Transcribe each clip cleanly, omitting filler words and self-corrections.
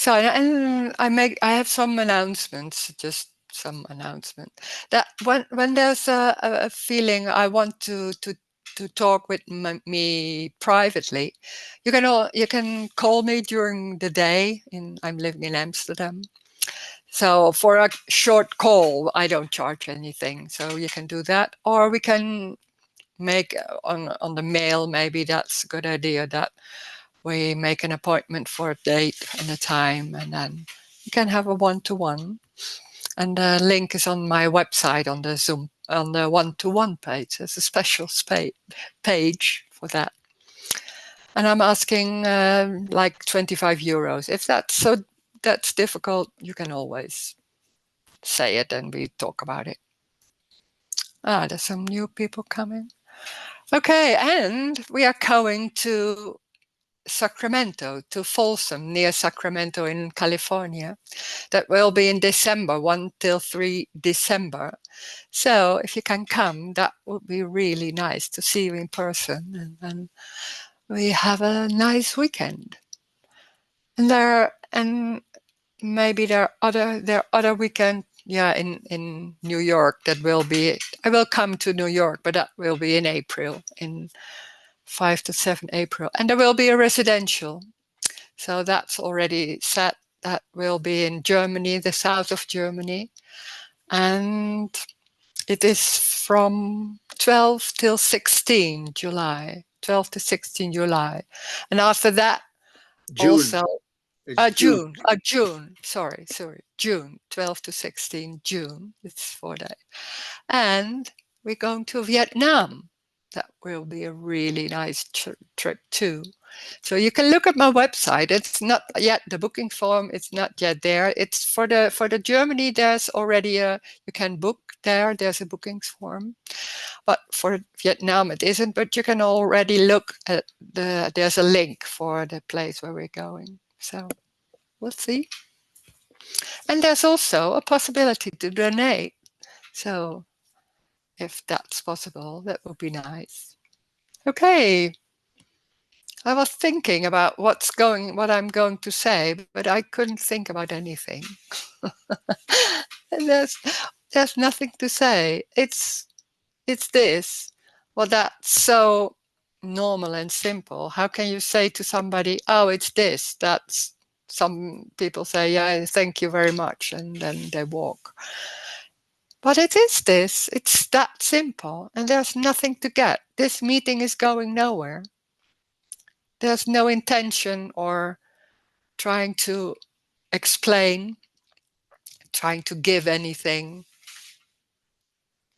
So, and I have some announcements, just some announcement that when there's a feeling I want to talk with me privately, you can call me during the day. I'm living in Amsterdam, so for a short call, I don't charge anything. So you can do that, or we can make on the mail. Maybe that's a good idea. That we make an appointment for a date and a time, and then you can have a one-to-one. And the link is on my website on the Zoom, on the one-to-one page. There's a special page for that. And I'm asking like 25 euros. If that's difficult, you can always say it and we talk about it. There's some new people coming. Okay, and we are going to Sacramento, to Folsom, near Sacramento in California. That will be in December, 1 till 3 December. So if you can come, that would be really nice to see you in person. And we have a nice weekend. And maybe there are other weekend, in New York that will be. I will come to New York, but that will be in April, in 5 to 7 April, and there will be a residential. So that's already set. That will be in Germany, the south of Germany. And it is from 12 till 16 July. 12 to 16 July. And after that, June. also, It's June. Sorry. June. 12 to 16 June. It's 4 days. And we're going to Vietnam. That will be a really nice trip too. So you can look at my website. It's not yet the booking form. It's not yet there. It's for the Germany. There's already you can book there. There's a booking form, but for Vietnam it isn't. But you can already look at there's a link for the place where we're going. So we'll see. And there's also a possibility to donate. So if that's possible, that would be nice. Okay. I was thinking about what I'm going to say, but I couldn't think about anything. And there's nothing to say. It's this. Well, that's so normal and simple. How can you say to somebody, "Oh, it's this"? That's some people say, "Yeah, thank you very much," and then they walk. But it is this. It's that simple, and there's nothing to get. This meeting is going nowhere. There's no intention or trying to explain, trying to give anything.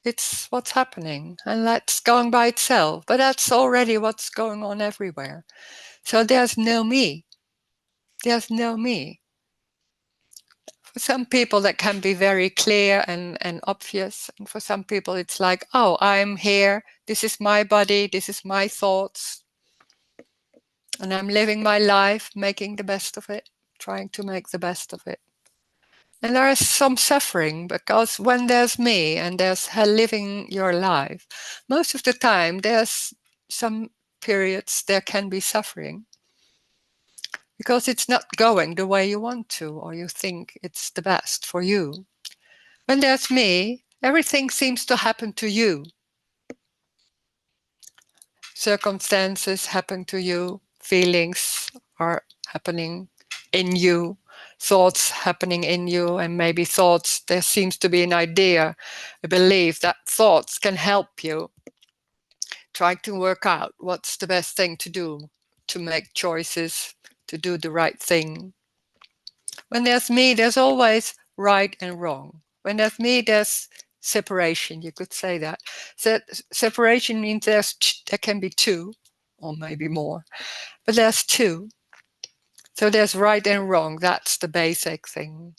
It's what's happening, and that's going by itself. But that's already what's going on everywhere. So there's no me. There's no me. For some people, that can be very clear and obvious. And for some people, it's like, oh, I'm here. This is my body. This is my thoughts. And I'm living my life, making the best of it, trying to make the best of it. And there is some suffering, because when there's me and there's her living your life, most of the time there's some periods there can be suffering because it's not going the way you want to, or you think it's the best for you. When there's me, everything seems to happen to you. Circumstances happen to you, feelings are happening in you, thoughts happening in you, and maybe thoughts, there seems to be an idea, a belief that thoughts can help you try to work out what's the best thing to do, to make choices, to do the right thing. When there's me, there's always right and wrong. When there's me, there's separation, you could say that. So separation means there can be two, or maybe more, but there's two. So there's right and wrong, that's the basic thing.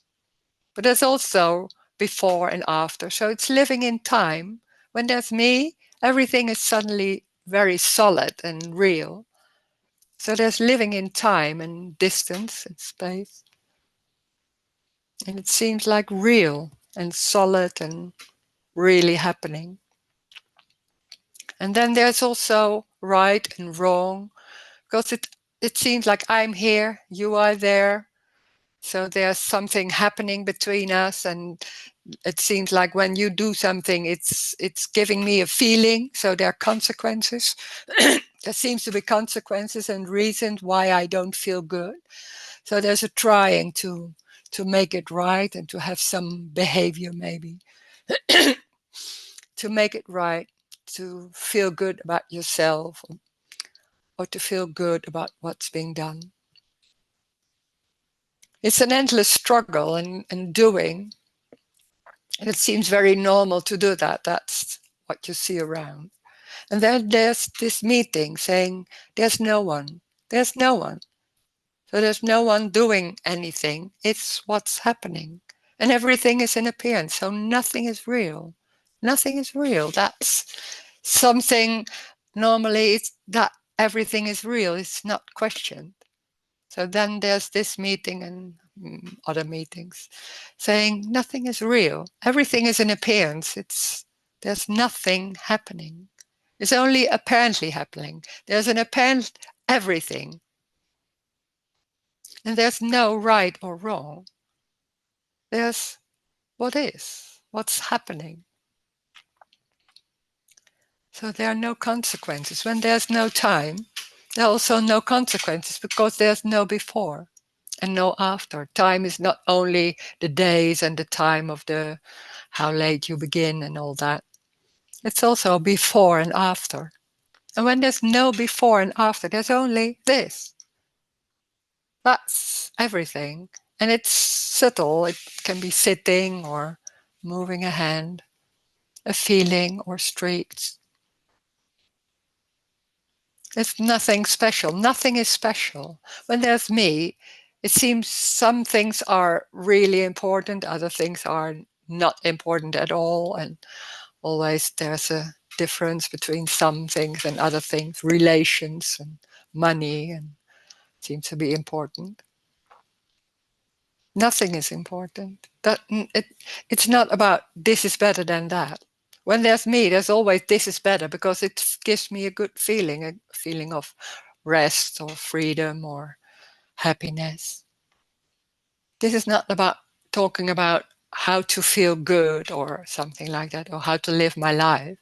But there's also before and after. So it's living in time. When there's me, everything is suddenly very solid and real. So there's living in time and distance and space. And it seems like real and solid and really happening. And then there's also right and wrong, because it seems like I'm here, you are there. So there's something happening between us, and it seems like when you do something, it's giving me a feeling. So there are consequences. There seems to be consequences and reasons why I don't feel good. So there's a trying to make it right and to have some behavior maybe to make it right, to feel good about yourself, or to feel good about what's being done. It's an endless struggle and doing. And it seems very normal to do that. That's what you see around. And then there's this meeting saying, there's no one. There's no one. So there's no one doing anything. It's what's happening. And everything is in appearance. So nothing is real. Nothing is real. That's something normally it's that everything is real. It's not questioned. So then there's this meeting and other meetings saying nothing is real. Everything is an appearance. There's nothing happening. It's only apparently happening. There's an apparent everything. And there's no right or wrong. There's what is, what's happening. So there are no consequences. When there's no time, there are also no consequences because there's no before and no after. Time is not only the days and the time of the how late you begin and all that. It's also before and after. And when there's no before and after, there's only this. That's everything. And it's subtle. It can be sitting or moving a hand, a feeling or streets. It's nothing special. Nothing is special. When there's me, it seems some things are really important, other things are not important at all. And always there's a difference between some things and other things, relations and money, and seems to be important. Nothing is important. It's not about this is better than that. When there's me, there's always this is better because it gives me a feeling of rest or freedom or happiness. This is not about talking about how to feel good or something like that, or how to live my life.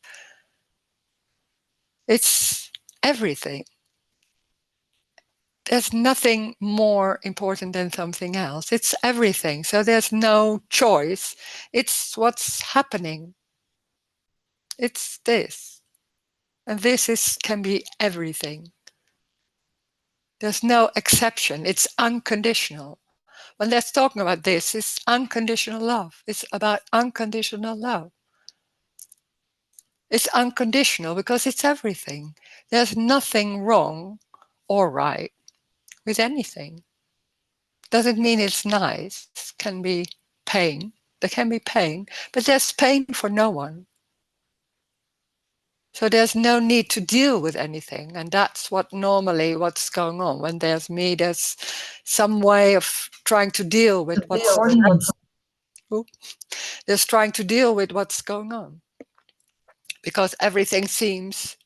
It's everything. There's nothing more important than something else. It's everything. So there's no choice. It's what's happening. It's this. And this can be everything. There's no exception. It's unconditional. When they're talking about this, it's unconditional love. It's about unconditional love. It's unconditional because it's everything. There's nothing wrong or right with anything. Doesn't mean it's nice. Can be pain. There can be pain, but there's pain for no one. So there's no need to deal with anything. And that's what's going on. When there's me, there's some way of trying to deal with there's trying to deal with what's going on. Because everything seems,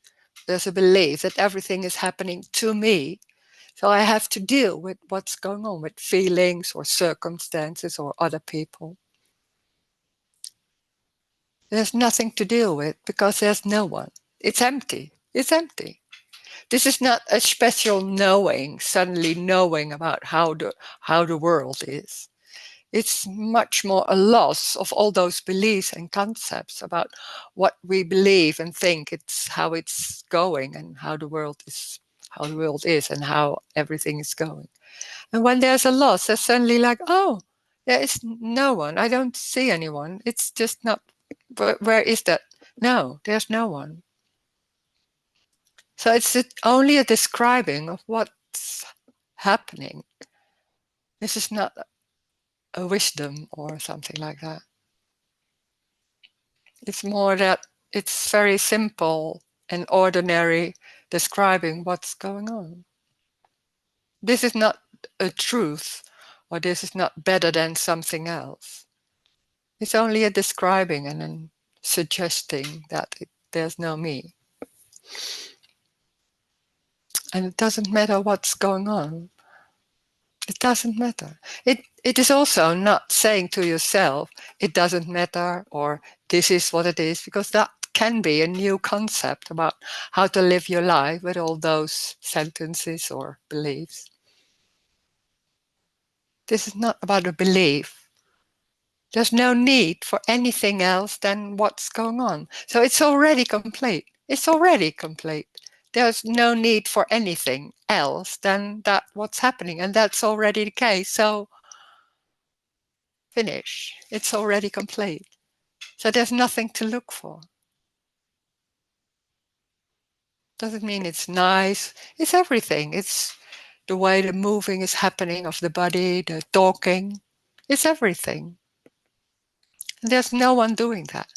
there's a belief that everything is happening to me. So I have to deal with what's going on with feelings or circumstances or other people. There's nothing to deal with because there's no one. It's empty. It's empty. This is not a special knowing, suddenly knowing about how the world is. It's much more a loss of all those beliefs and concepts about what we believe and think. It's how it's going and how the world is and how everything is going. And when there's a loss, there's suddenly like, oh, there is no one. I don't see anyone. It's just not. Where is that? No, there's no one. So it's only a describing of what's happening. This is not a wisdom or something like that. It's more that it's very simple and ordinary describing what's going on. This is not a truth, or this is not better than something else. It's only a describing and a suggesting that there's no me. And it doesn't matter what's going on. It doesn't matter. It is also not saying to yourself, it doesn't matter, or this is what it is, because that can be a new concept about how to live your life with all those sentences or beliefs. This is not about a belief. There's no need for anything else than what's going on. So it's already complete. It's already complete. There's no need for anything else than that what's happening. And that's already the case. So finish. It's already complete. So there's nothing to look for. Doesn't mean it's nice. It's everything. It's the way the moving is happening of the body, the talking. It's everything. And there's no one doing that.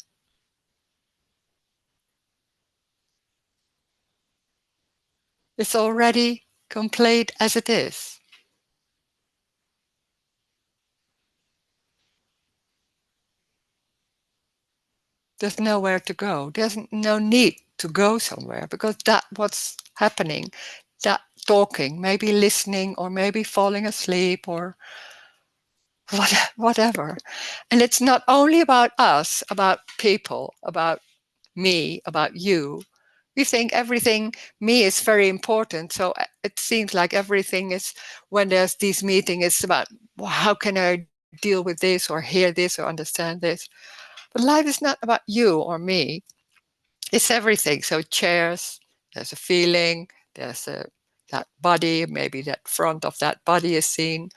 It's already complete as it is. There's nowhere to go. There's no need to go somewhere, because that what's happening, that talking, maybe listening or maybe falling asleep or whatever. And it's not only about us, about people, about me, about you. We think everything, me is very important. So it seems like everything is, when there's this meeting, it's about, well, how can I deal with this or hear this or understand this? But life is not about you or me. It's everything. So chairs, there's a feeling, there's that body, maybe that front of that body is seen,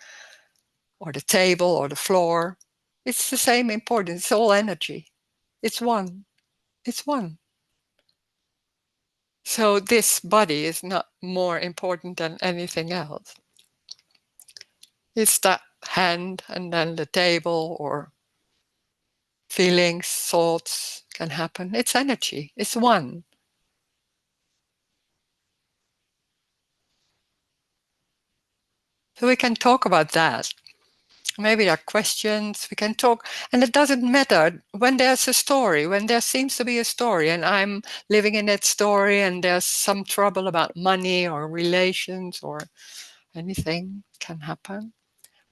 or the table or the floor. It's the same importance. It's all energy. It's one. It's one. So this body is not more important than anything else. It's that hand and then the table, or feelings, thoughts can happen. It's energy. It's one. So we can talk about that. Maybe there are questions, we can talk. And it doesn't matter when there's a story, when there seems to be a story and I'm living in that story and there's some trouble about money or relations or anything can happen.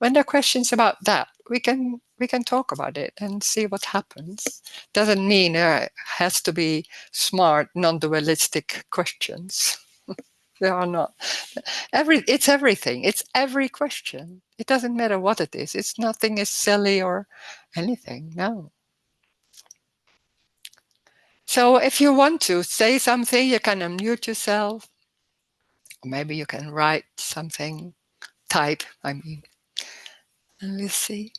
When there are questions about that, we can talk about it and see what happens. Doesn't mean it has to be smart, non-dualistic questions. There are not. It's everything. It's every question. It doesn't matter what it is. It's nothing is silly or anything. No. So if you want to say something, you can unmute yourself. Or maybe you can write something, type, I mean. And let's see.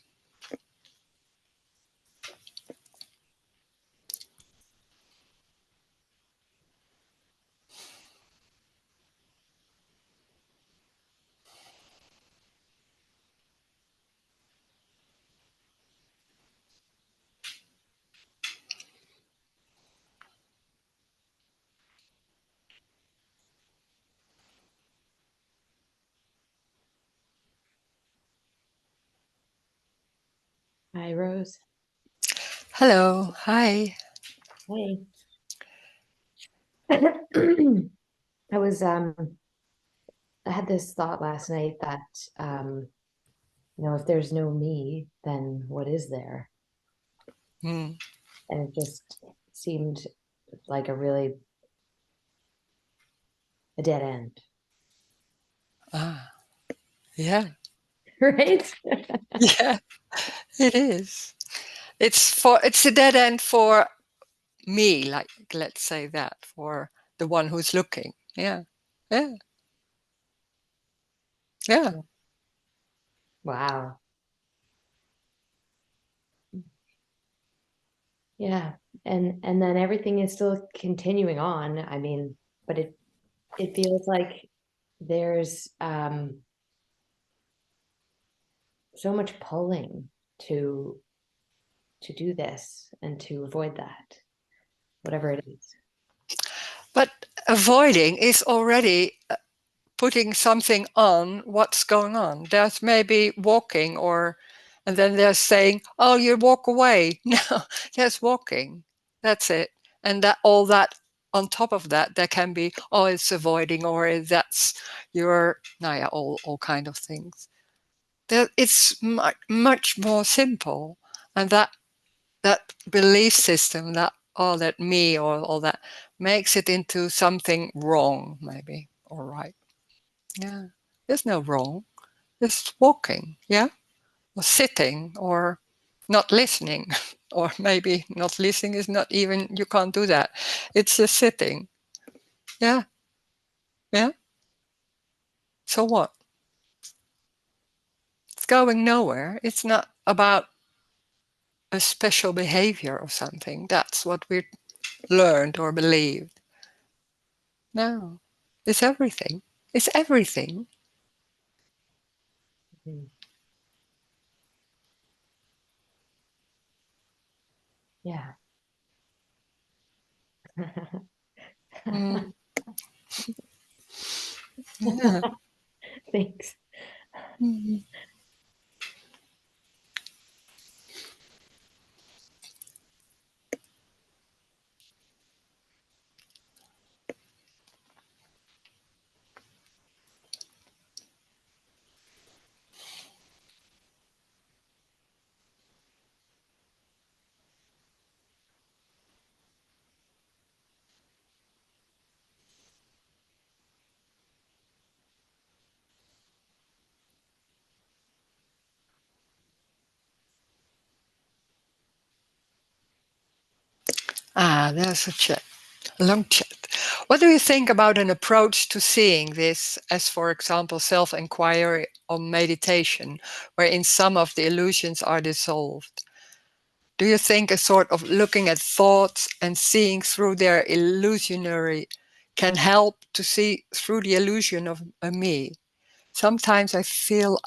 Hi, Rose. Hello. Hi. Hey. I was I had this thought last night that if there's no me, then what is there? Mm. And it just seemed like a dead end. Ah, yeah. Right? Yeah, it is. It's a dead end for me, like let's say that, for the one who's looking. Yeah. Yeah. Yeah. Wow. Yeah. And then everything is still continuing on. I mean, but it feels like there's so much pulling to do this and to avoid that, whatever it is. But avoiding is already putting something on what's going on. There's maybe walking, or, and then they're saying, oh, you walk away. No, there's walking. That's it. And that all that on top of that, there can be, oh, it's avoiding, or that's your, all kind of things. It's much more simple, and that belief system, that all that me or all that, makes it into something wrong, maybe, or right. Yeah, there's no wrong. Just walking, yeah, or sitting, or not listening, or maybe not listening is not even, you can't do that. It's just sitting. Yeah, yeah. So what? It's going nowhere. It's not about a special behavior or something. That's what we learned or believed. No, it's everything. It's everything. Mhm. Yeah. Mm, yeah. Thanks. Mhm. There's a chat. A long chat. What do you think about an approach to seeing this as, for example, self-inquiry or meditation, wherein some of the illusions are dissolved? Do you think a sort of looking at thoughts and seeing through their illusionary can help to see through the illusion of a me? Sometimes I feel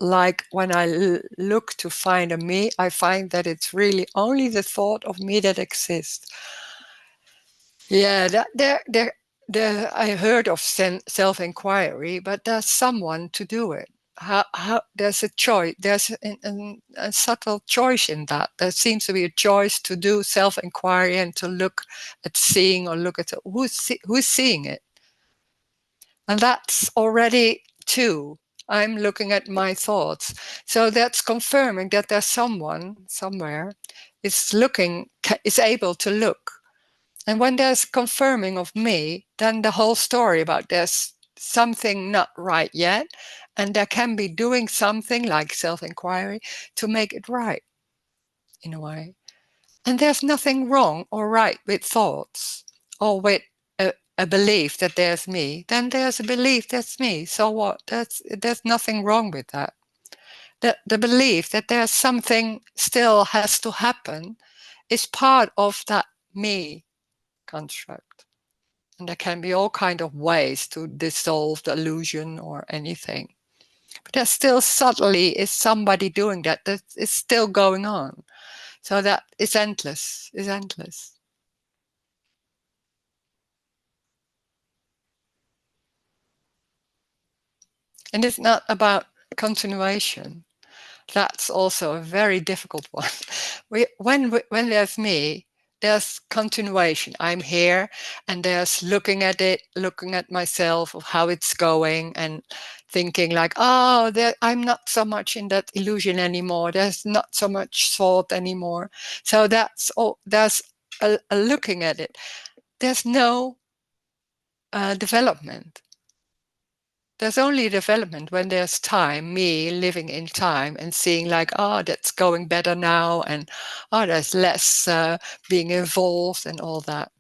like when I look to find a me, I find that it's really only the thought of me that exists. Yeah, I heard of self-inquiry, but there's someone to do it. How there's a choice. There's a subtle choice in that. There seems to be a choice to do self-inquiry and to look at seeing or look at who's seeing it, and that's already two. I'm looking at my thoughts, so that's confirming that there's someone somewhere is able to look. And when there's confirming of me, then the whole story about there's something not right yet, and there can be doing something like self-inquiry to make it right in a way. And there's nothing wrong or right with thoughts or with a belief that there's me. Then there's a belief that's me. So what? There's nothing wrong with that. The belief that there's something still has to happen is part of that me construct. And there can be all kind of ways to dissolve the illusion or anything. But there's still subtly is somebody doing that. That is still going on. So that is endless. Is endless. And it's not about continuation. That's also a very difficult one. When there's me, there's continuation. I'm here, and there's looking at it, looking at myself, of how it's going, and thinking like, oh, I'm not so much in that illusion anymore. There's not so much thought anymore. So that's all. There's a looking at it. There's no development. There's only development when there's time, me living in time and seeing like, oh, that's going better now, and oh, there's less being involved and all that.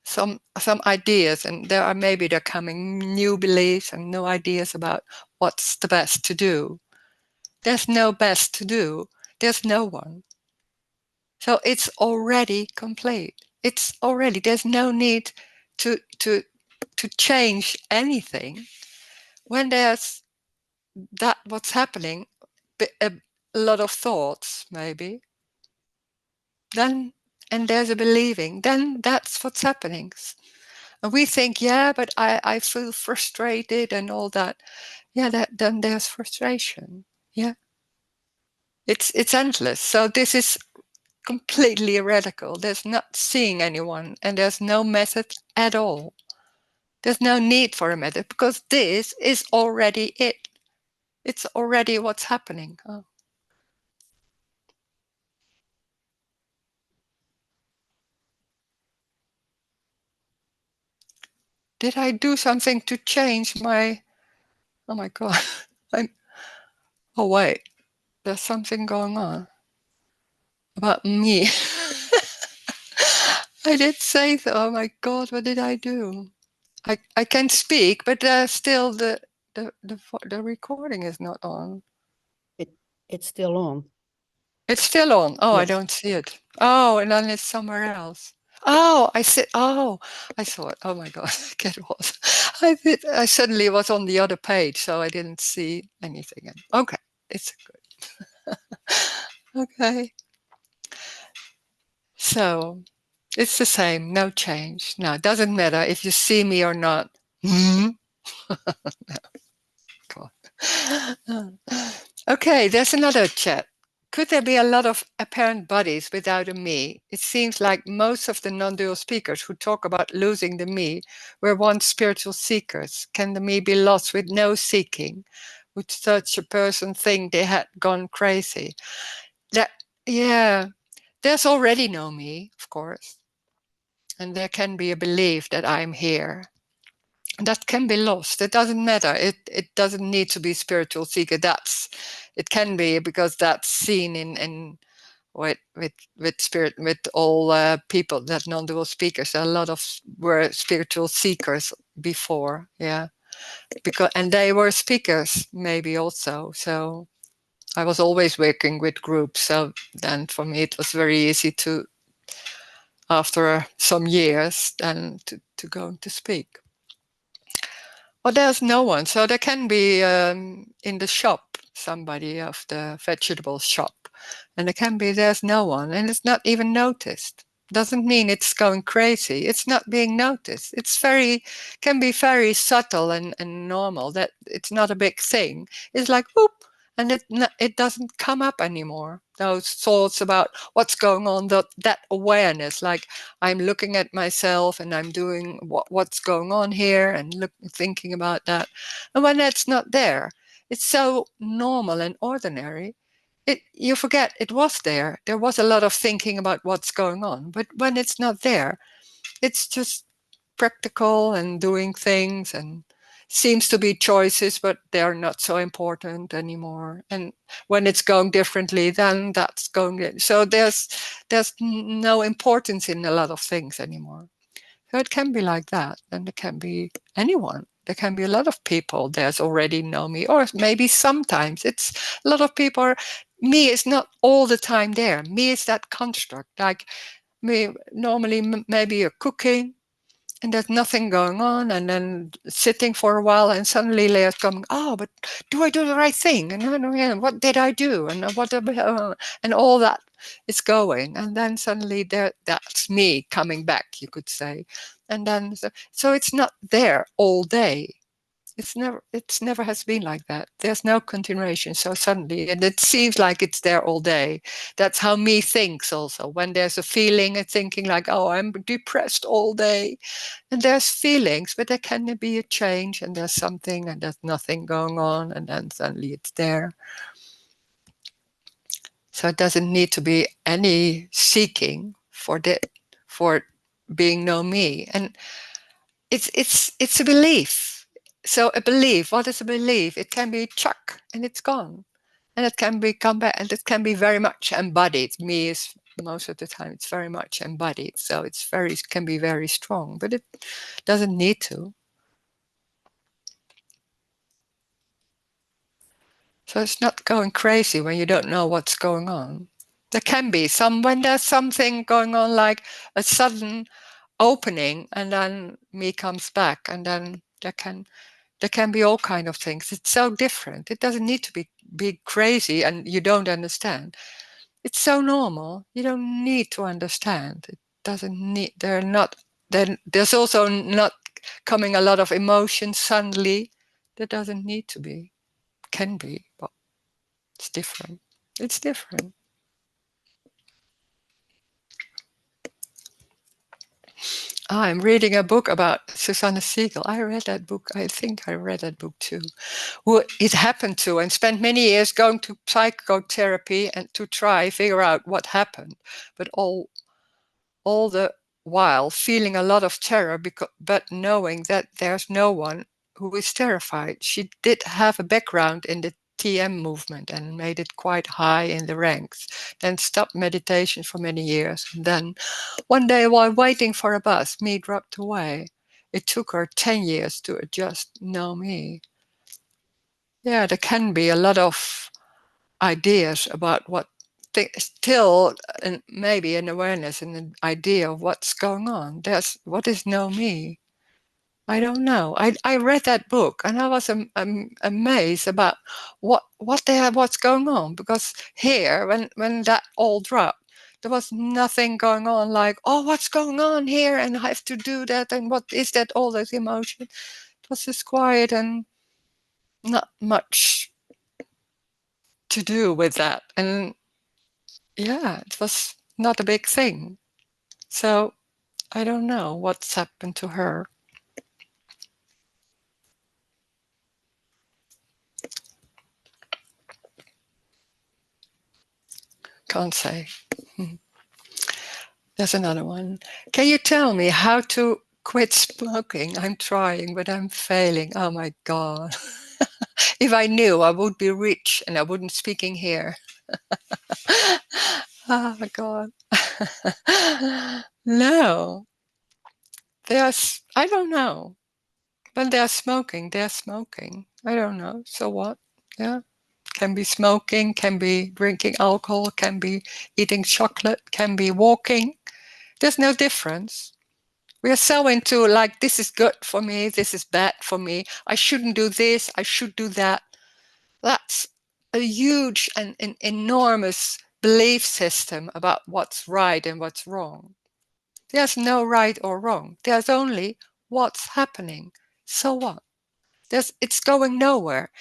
Some ideas, and they're coming new beliefs and new ideas about what's the best to do. There's no best to do. There's no one. So it's already complete. It's already, there's no need to to to change anything when there's that what's happening, a lot of thoughts maybe, then, and there's a believing, then that's what's happening. And we think, yeah, but I feel frustrated and all that. Yeah, then there's frustration. Yeah, it's endless. So this is completely radical. There's not seeing anyone, and there's no method at all. There's no need for a method because this is already it. It's already what's happening. Oh. Did I do something to change my... Oh my God. Oh wait, there's something going on about me. I did say so. Oh my God, what did I do? I can speak, but still the recording is not on. It's still on. It's still on. Oh, I Yes. don't see it. Oh, and then it's somewhere else. Oh, I said. Oh, I saw it. Oh my God, get what? I suddenly was on the other page, so I didn't see anything. Okay, it's good. Okay, so it's the same, no change. No, it doesn't matter if you see me or not. Hmm? God. Okay, there's another chat. Could there be a lot of apparent bodies without a me? It seems like most of the non-dual speakers who talk about losing the me were once spiritual seekers. Can the me be lost with no seeking? Would such a person think they had gone crazy? That, yeah, there's already no me, of course. And there can be a belief that I'm here. That can be lost. It doesn't matter. It doesn't need to be spiritual seeker. It can be because that's seen in with spirit, with all people that non-dual speakers. A lot of were spiritual seekers before, yeah, and they were speakers maybe also. So I was always working with groups. So then for me it was very easy to, after some years, then to go to speak. Well, there's no one. So there can be in the shop, somebody of the vegetable shop, and there's no one, and it's not even noticed. Doesn't mean it's going crazy. It's not being noticed. Can be very subtle and normal. That it's not a big thing. It's like whoop, and it doesn't come up anymore. Those thoughts about what's going on, that awareness, like I'm looking at myself and I'm doing what's going on here and thinking about that. And when that's not there, it's so normal and ordinary. You forget it was there. There was a lot of thinking about what's going on. But when it's not there, it's just practical and doing things, and seems to be choices, but they're not so important anymore. And when it's going differently, then that's going. So there's no importance in a lot of things anymore. So it can be like that, and it can be anyone. There can be a lot of people there's already know me, or maybe sometimes it's a lot of people me is not all the time there. Me is that construct, like me normally maybe you're cooking and there's nothing going on, and then sitting for a while, and suddenly Leah's coming, oh, but do I do the right thing? And what did I do? And and all that is going. And then suddenly that's me coming back, you could say. And then, so it's not there all day. It's never has been like that. There's no continuation. So suddenly, and it seems like it's there all day. That's how me thinks also. When there's a feeling and thinking like, oh, I'm depressed all day. And there's feelings, but there can be a change, and there's something, and there's nothing going on, and then suddenly it's there. So it doesn't need to be any seeking for being no me. And it's a belief. So a belief, what is a belief? It can be chuck and it's gone. And it can be come back, and it can be very much embodied. Me is most of the time it's very much embodied. So can be very strong, but it doesn't need to. So it's not going crazy when you don't know what's going on. There can be when there's something going on, like a sudden opening, and then me comes back, and then there can be all kind of things. It's so different. It doesn't need to be crazy and you don't understand. It's so normal. You don't need to understand. It doesn't need. Then there's also not coming a lot of emotion suddenly. There doesn't need to be. Can be, but it's different. It's different. I'm reading a book about Susanne Siegel. I read that book. I think I read that book too. Who it happened to and spent many years going to psychotherapy and to try figure out what happened, but all the while feeling a lot of terror, but knowing that there's no one who is terrified. She did have a background in the TM movement and made it quite high in the ranks, then stopped meditation for many years. And then one day while waiting for a bus, me dropped away. It took her 10 years to adjust, know me. Yeah, there can be a lot of ideas about what still, and maybe an awareness and an idea of what's going on. There's what is know me. I don't know. I read that book and I was amazed about what's going on, because here when that all dropped, there was nothing going on like, oh, what's going on here and I have to do that and what is that, all those emotions. It was just quiet and not much to do with that. And yeah, it was not a big thing. So I don't know what's happened to her. Can't say. There's another one. Can you tell me how to quit smoking? I'm trying, but I'm failing. Oh my God. If I knew, I would be rich and I wouldn't speaking here. Oh my God. No. I don't know. When they're smoking, they're smoking. I don't know. So what? Yeah. Can be smoking, can be drinking alcohol, can be eating chocolate, can be walking. There's no difference. We are so into like, this is good for me, this is bad for me, I shouldn't do this, I should do that. That's a huge and an enormous belief system about what's right and what's wrong. There's no right or wrong. There's only what's happening. So what? It's going nowhere.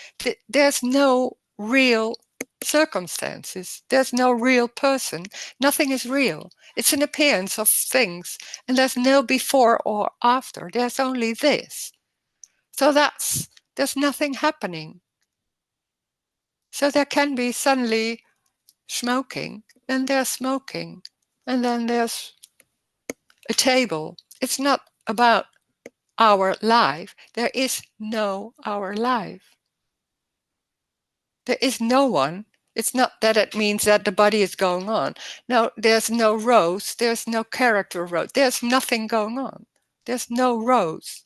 There's no real circumstances. There's no real person. Nothing is real. It's an appearance of things, and there's no before or after. There's only this. So there's nothing happening. So there can be suddenly smoking, then there's smoking, and then there's a table. It's not about our life. There is no our life. There is no one. It's not that it means that the body is going on. No, there's no Rose. There's no character of Rose. There's nothing going on. There's no Rose.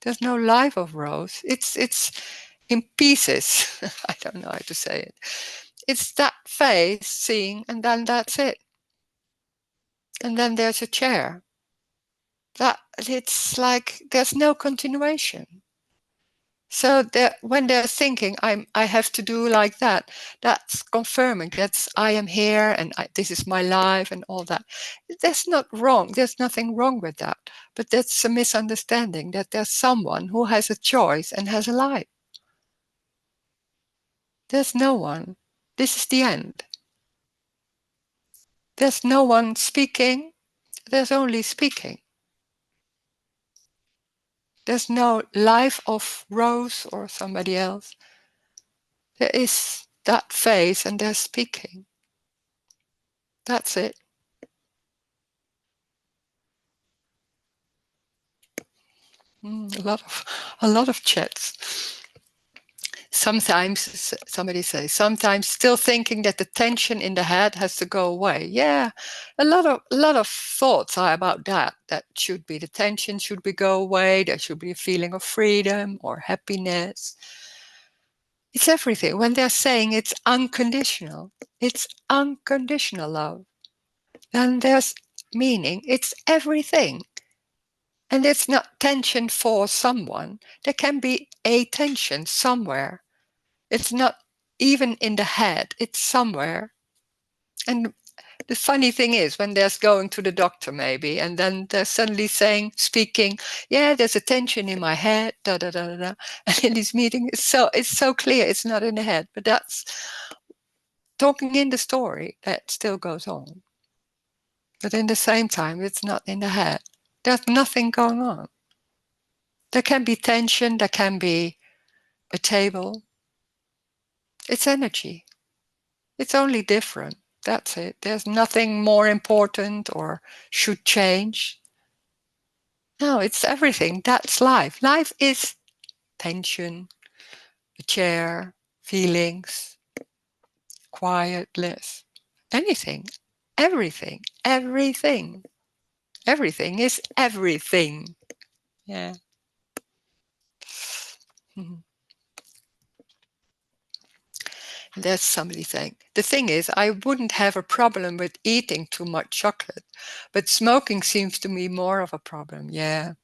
There's no life of Rose. It's in pieces. I don't know how to say it. It's that face seeing, and then that's it. And then there's a chair. That it's like there's no continuation. So when they're thinking, I have to do like that, that's confirming. That's I am here and this is my life and all that. That's not wrong. There's nothing wrong with that. But that's a misunderstanding that there's someone who has a choice and has a life. There's no one. This is the end. There's no one speaking. There's only speaking. There's no life of Rose or somebody else. There is that face and they're speaking. That's it. A lot of chats. Sometimes somebody says, sometimes still thinking that the tension in the head has to go away. Yeah, a lot of thoughts are about that. That should be the tension should be go away. There should be a feeling of freedom or happiness. It's everything. When they're saying it's unconditional love. Then there's meaning. It's everything. And it's not tension for someone. There can be a tension somewhere. It's not even in the head. It's somewhere. And the funny thing is, when there's going to the doctor maybe, and then they're suddenly speaking, yeah, there's a tension in my head, da da da da da. And in this meeting, it's so clear it's not in the head. But that's talking in the story that still goes on. But in the same time, it's not in the head. There's nothing going on. There can be tension, there can be a table. It's energy. It's only different. That's it. There's nothing more important or should change. No, it's everything. That's life. Life is tension, a chair, feelings, quietness, anything, everything, everything. Everything is everything. Yeah. Mhm. There's somebody saying, the thing is, I wouldn't have a problem with eating too much chocolate, but smoking seems to me more of a problem. Yeah.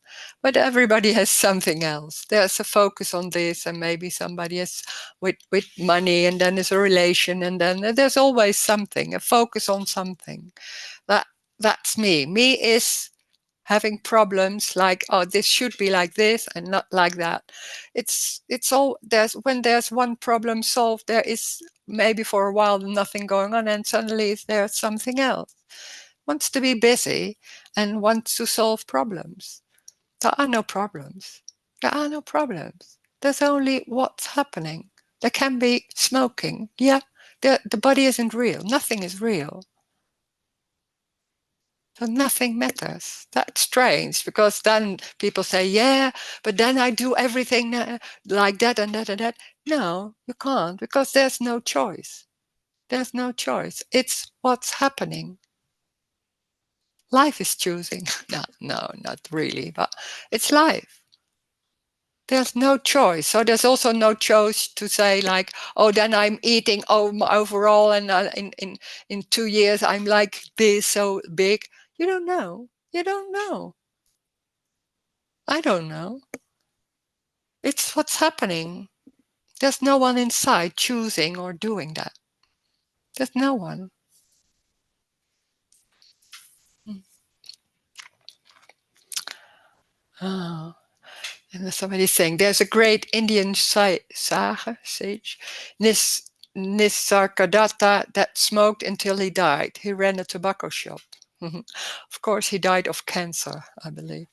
But everybody has something else. There's a focus on this, and maybe somebody has with money, and then there's a relation, and then there's always something, a focus on something. That's me. Me is having problems like, oh, this should be like this and not like that. It's all there's when there's one problem solved, there is maybe for a while nothing going on, and suddenly there's something else. Wants to be busy and wants to solve problems. There are no problems. There are no problems. There's only what's happening. There can be smoking. Yeah, the body isn't real. Nothing is real. So nothing matters. That's strange, because then people say, yeah, but then I do everything like that and that and that. No, you can't, because there's no choice. There's no choice. It's what's happening. Life is choosing. No, not really, but it's life. There's no choice. So there's also no choice to say like, oh, then I'm eating overall, and in 2 years I'm like this, so big. You don't know. You don't know. I don't know. It's what's happening. There's no one inside choosing or doing that. There's no one. Oh. And there's somebody saying there's a great Indian sage, Nisargadatta, that smoked until he died. He ran a tobacco shop. Of course, he died of cancer, I believe.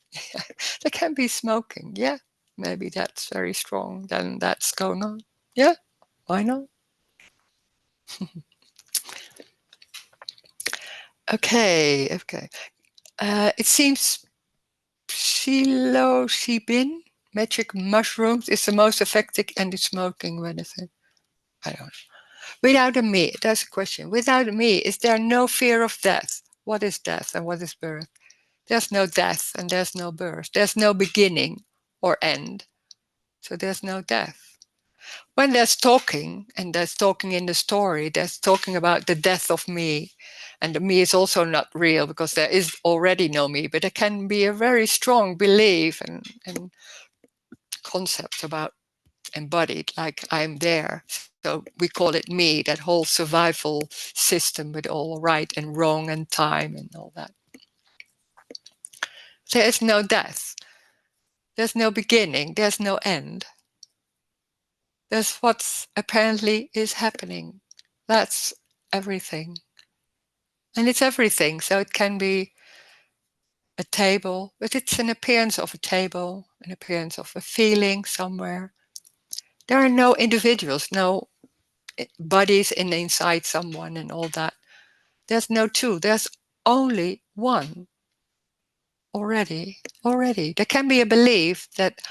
There can be smoking. Yeah, maybe that's very strong. Then that's going on. Yeah, why not? Okay. It seems psilocybin, magic mushrooms, is the most effective anti-smoking medicine. I don't know. Without a me, that's a question. Without a me, is there no fear of death? What is death and what is birth? There's no death and there's no birth. There's no beginning or end. So there's no death. When there's talking, and there's talking in the story, there's talking about the death of me. And the me is also not real, because there is already no me, but there can be a very strong belief and concept about embodied, like I'm there. So we call it me, that whole survival system with all right and wrong and time and all that. There is no death. There's no beginning. There's no end. There's what's apparently is happening. That's everything. And it's everything. So it can be a table, but it's an appearance of a table, an appearance of a feeling somewhere. There are no individuals, no bodies inside someone and all that. There's no two. There's only one already. There can be a belief that,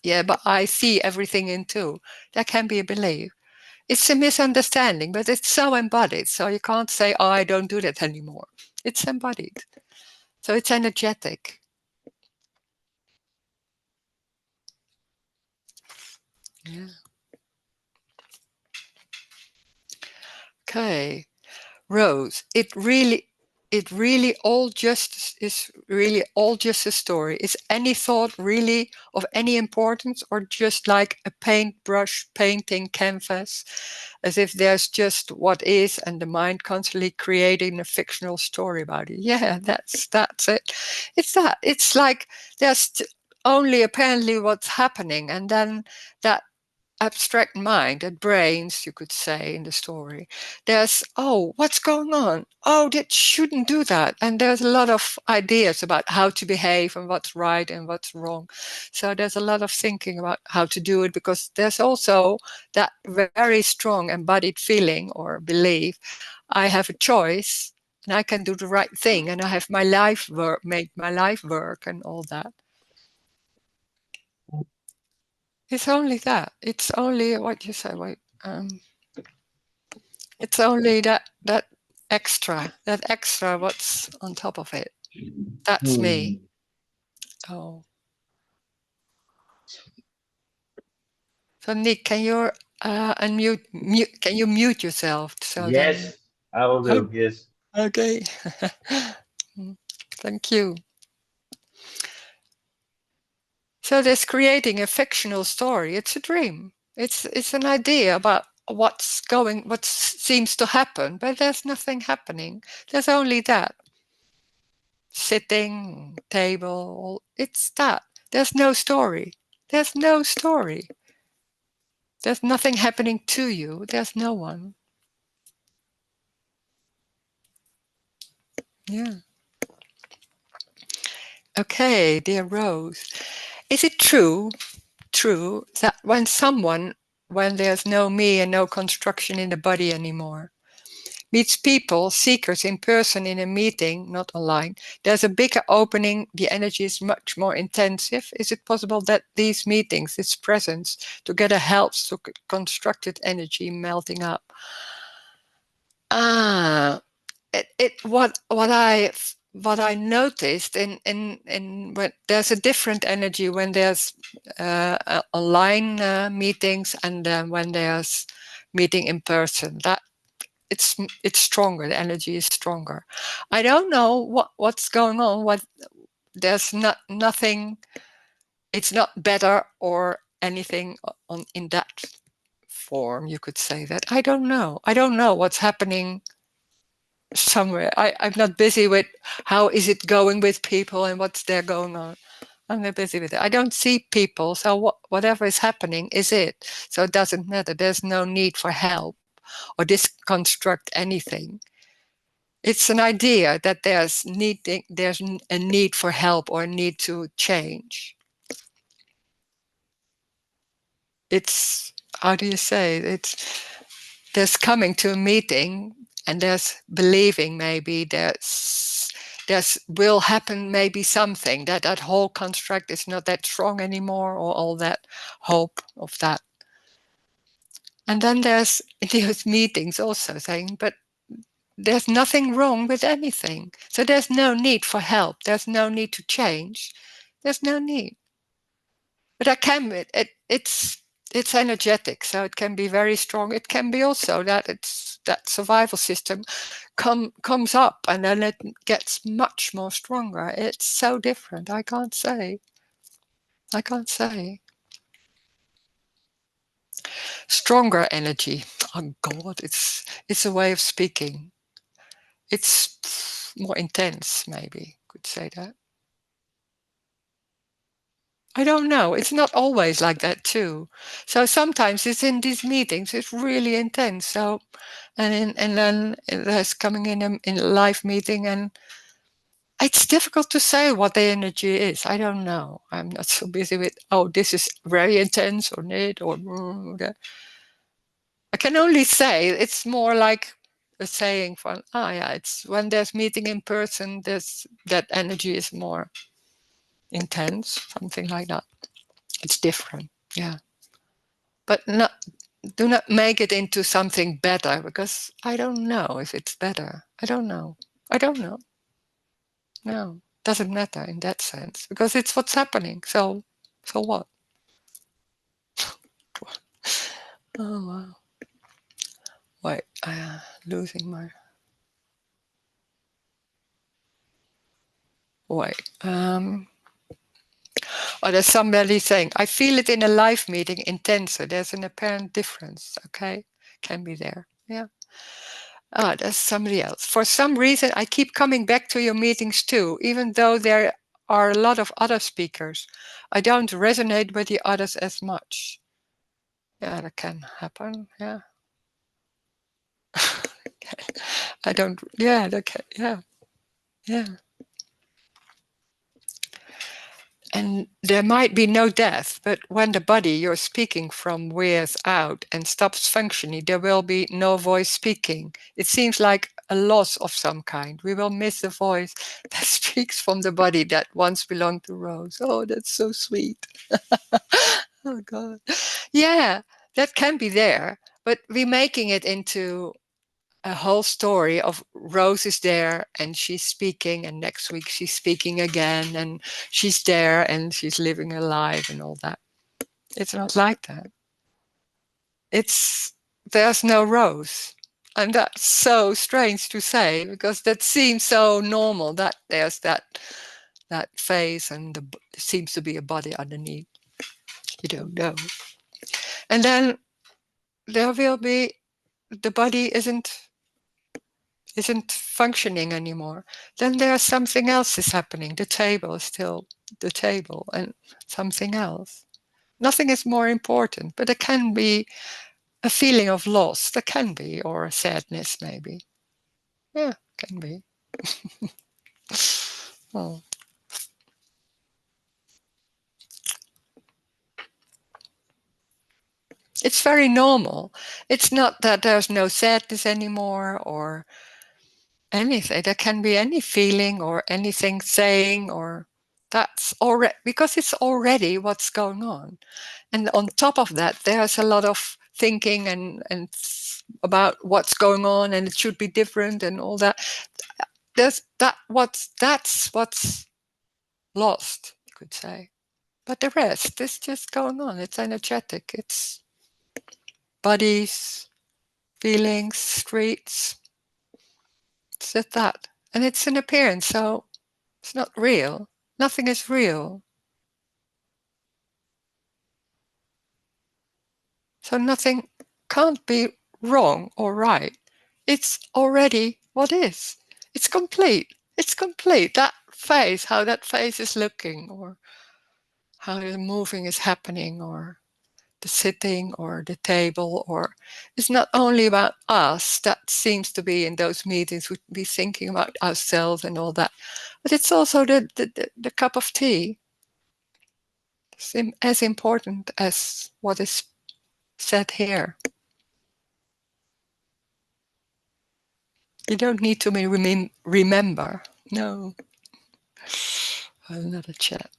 yeah, but I see everything in two. There can be a belief. It's a misunderstanding, but it's so embodied. So you can't say, oh, I don't do that anymore. It's embodied. So it's energetic. Yeah. Okay. Rose, it really all just is really all just a story. Is any thought really of any importance, or just like a paintbrush painting canvas, as if there's just what is, and the mind constantly creating a fictional story about it? Yeah, that's it. It's that. It's like there's only apparently what's happening, and then that abstract mind, that brains, you could say in the story, there's, oh, what's going on? Oh, that shouldn't do that. And there's a lot of ideas about how to behave and what's right and what's wrong. So there's a lot of thinking about how to do it, because there's also that very strong embodied feeling or belief, I have a choice and I can do the right thing and I have my life work, make my life work and all that. It's only that. It's only what you say. Wait, it's only that extra. What's on top of it? That's me. Oh, so Nick, can you unmute? Mute? Can you mute yourself? So then, Yes, I will do. Yes. okay. Thank you. So there's creating a fictional story. It's a dream. It's an idea about what seems to happen, but there's nothing happening. There's only that. Sitting, table, it's that. There's no story. There's no story. There's nothing happening to you. There's no one. Yeah. Okay, dear Rose. Is it true that when there's no me and no construction in the body anymore, meets people, seekers in person in a meeting, not online, there's a bigger opening, the energy is much more intensive? Is it possible that these meetings, this presence, together helps to constructed energy melting up? What I noticed in when there's a different energy when there's online meetings and when there's meeting in person. That it's stronger. The energy is stronger. I don't know what's going on. There's nothing. It's not better or anything on in that form. You could say that. I don't know. I don't know what's happening somewhere. I'm not busy with how is it going with people and what's there going on. I'm not busy with it. I don't see people, so whatever is happening is it. So it doesn't matter. There's no need for help or disconstruct anything. It's an idea that there's a need for help or a need to change. It's, how do you say it? There's coming to a meeting and there's believing maybe there's will happen maybe something, that whole construct is not that strong anymore, or all that hope of that. And then there's these meetings also saying, but there's nothing wrong with anything. So there's no need for help. There's no need to change. There's no need. But it's energetic, so it can be very strong. It can be also that it's that survival system comes up and then it gets much more stronger. It's so different. I can't say. Stronger energy. Oh God, it's a way of speaking. It's more intense, maybe could say that. I don't know. It's not always like that too. So sometimes it's in these meetings. It's really intense. So, and then there's coming in a live meeting, and it's difficult to say what the energy is. I don't know. I'm not so busy with, oh, this is very intense or not, or that. I can only say it's more like a saying from, yeah, it's when there's meeting in person, that energy is more intense, something like that. It's different, yeah. But do not make it into something better, because I don't know if it's better. I don't know. No, doesn't matter in that sense, because it's what's happening. So what? Oh wow! Wait, losing my. Wait. Oh, there's somebody saying, I feel it in a live meeting intenser. There's an apparent difference. Okay, can be there. Yeah. There's somebody else. For some reason, I keep coming back to your meetings too, even though there are a lot of other speakers. I don't resonate with the others as much. Yeah, that can happen. Yeah. I don't. Yeah, that can. Yeah, yeah. And there might be no death, but when the body you're speaking from wears out and stops functioning, there will be no voice speaking. It seems like a loss of some kind. We will miss the voice that speaks from the body that once belonged to Rose. Oh, that's so sweet. Oh, God. Yeah, that can be there, but we're making it into a whole story of Rose is there and she's speaking, and next week she's speaking again, and she's there and she's living her life and all that. It's not like that. It's there's no Rose. And that's so strange to say because that seems so normal that there's that face and there seems to be a body underneath. You don't know. And then there will be the body isn't functioning anymore, then there's something else is happening. The table is still the table and something else. Nothing is more important, but there can be a feeling of loss. There can be, or sadness maybe. Yeah, can be. Oh. It's very normal. It's not that there's no sadness anymore or anything. There can be any feeling or anything saying or that's already because it's already what's going on. And on top of that, there's a lot of thinking and about what's going on and it should be different and all that. That's what's lost, you could say. But the rest is just going on. It's energetic. It's bodies, feelings, streets. It's just that. And it's an appearance, so it's not real. Nothing is real. So nothing can't be wrong or right. It's already what is. It's complete. It's complete. That face, how that face is looking, or how the moving is happening, or the sitting, or the table, or it's not only about us. That seems to be in those meetings, we'd be thinking about ourselves and all that. But it's also the cup of tea. It's as important as what is said here. You don't need to remember. No. Another chat.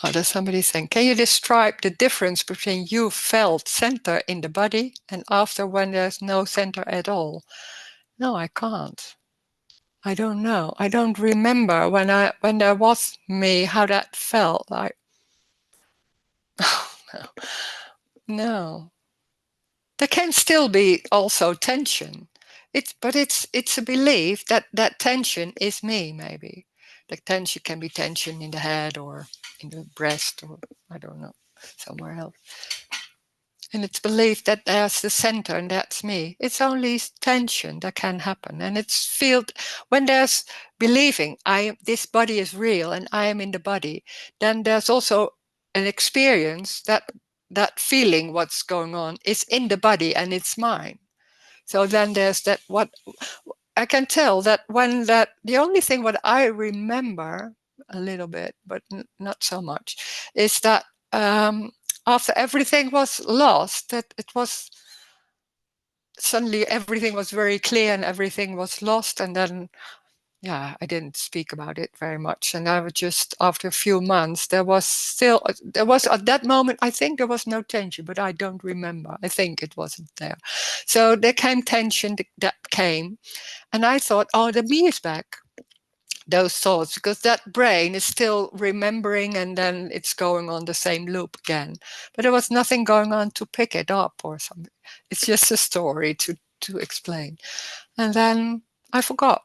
Oh, there's somebody saying, can you describe the difference between you felt center in the body and after when there's no center at all? No, I can't. I don't know. I don't remember when there was me, how that felt. Oh, no. No. There can still be also tension. It's a belief that that tension is me, maybe. The tension can be tension in the head or in the breast or I don't know, somewhere else. And it's believed that there's the center and that's me. It's only tension that can happen. And it's felt when there's believing this body is real and I am in the body, then there's also an experience that feeling what's going on is in the body and it's mine. So then there's that what I can tell that when that the only thing what I remember a little bit, but not so much, is that after everything was lost, that it was suddenly everything was very clear and everything was lost, and then yeah, I didn't speak about it very much. And I was just after a few months, there was at that moment, I think there was no tension, but I don't remember. I think it wasn't there. So there came tension that came. And I thought, oh, the me is back. Those thoughts, because that brain is still remembering and then it's going on the same loop again. But there was nothing going on to pick it up or something. It's just a story to explain. And then I forgot.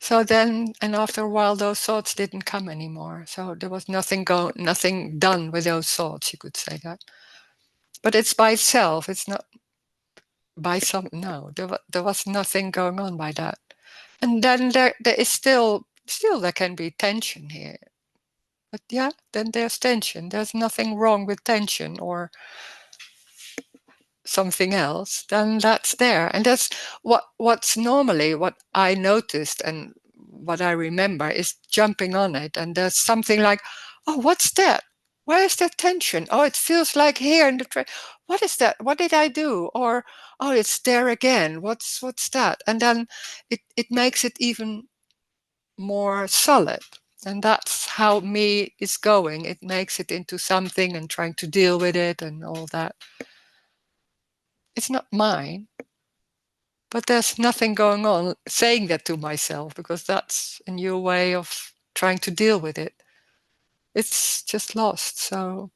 So then, and after a while, those thoughts didn't come anymore. So there was nothing done with those thoughts, you could say that. But it's by itself. It's not by no, there was nothing going on by that. And then there is still there can be tension here. But yeah, then there's tension. There's nothing wrong with tension or something else, then that's there. And that's what's normally what I noticed and what I remember is jumping on it. And there's something like, oh, what's that? Where is that tension? Oh, it feels like here in the train. What is that? What did I do? Or, oh, it's there again. What's that? And then it makes it even more solid. And that's how me is going. It makes it into something and trying to deal with it and all that. It's not mine, but there's nothing going on saying that to myself because that's a new way of trying to deal with it. It's just lost. So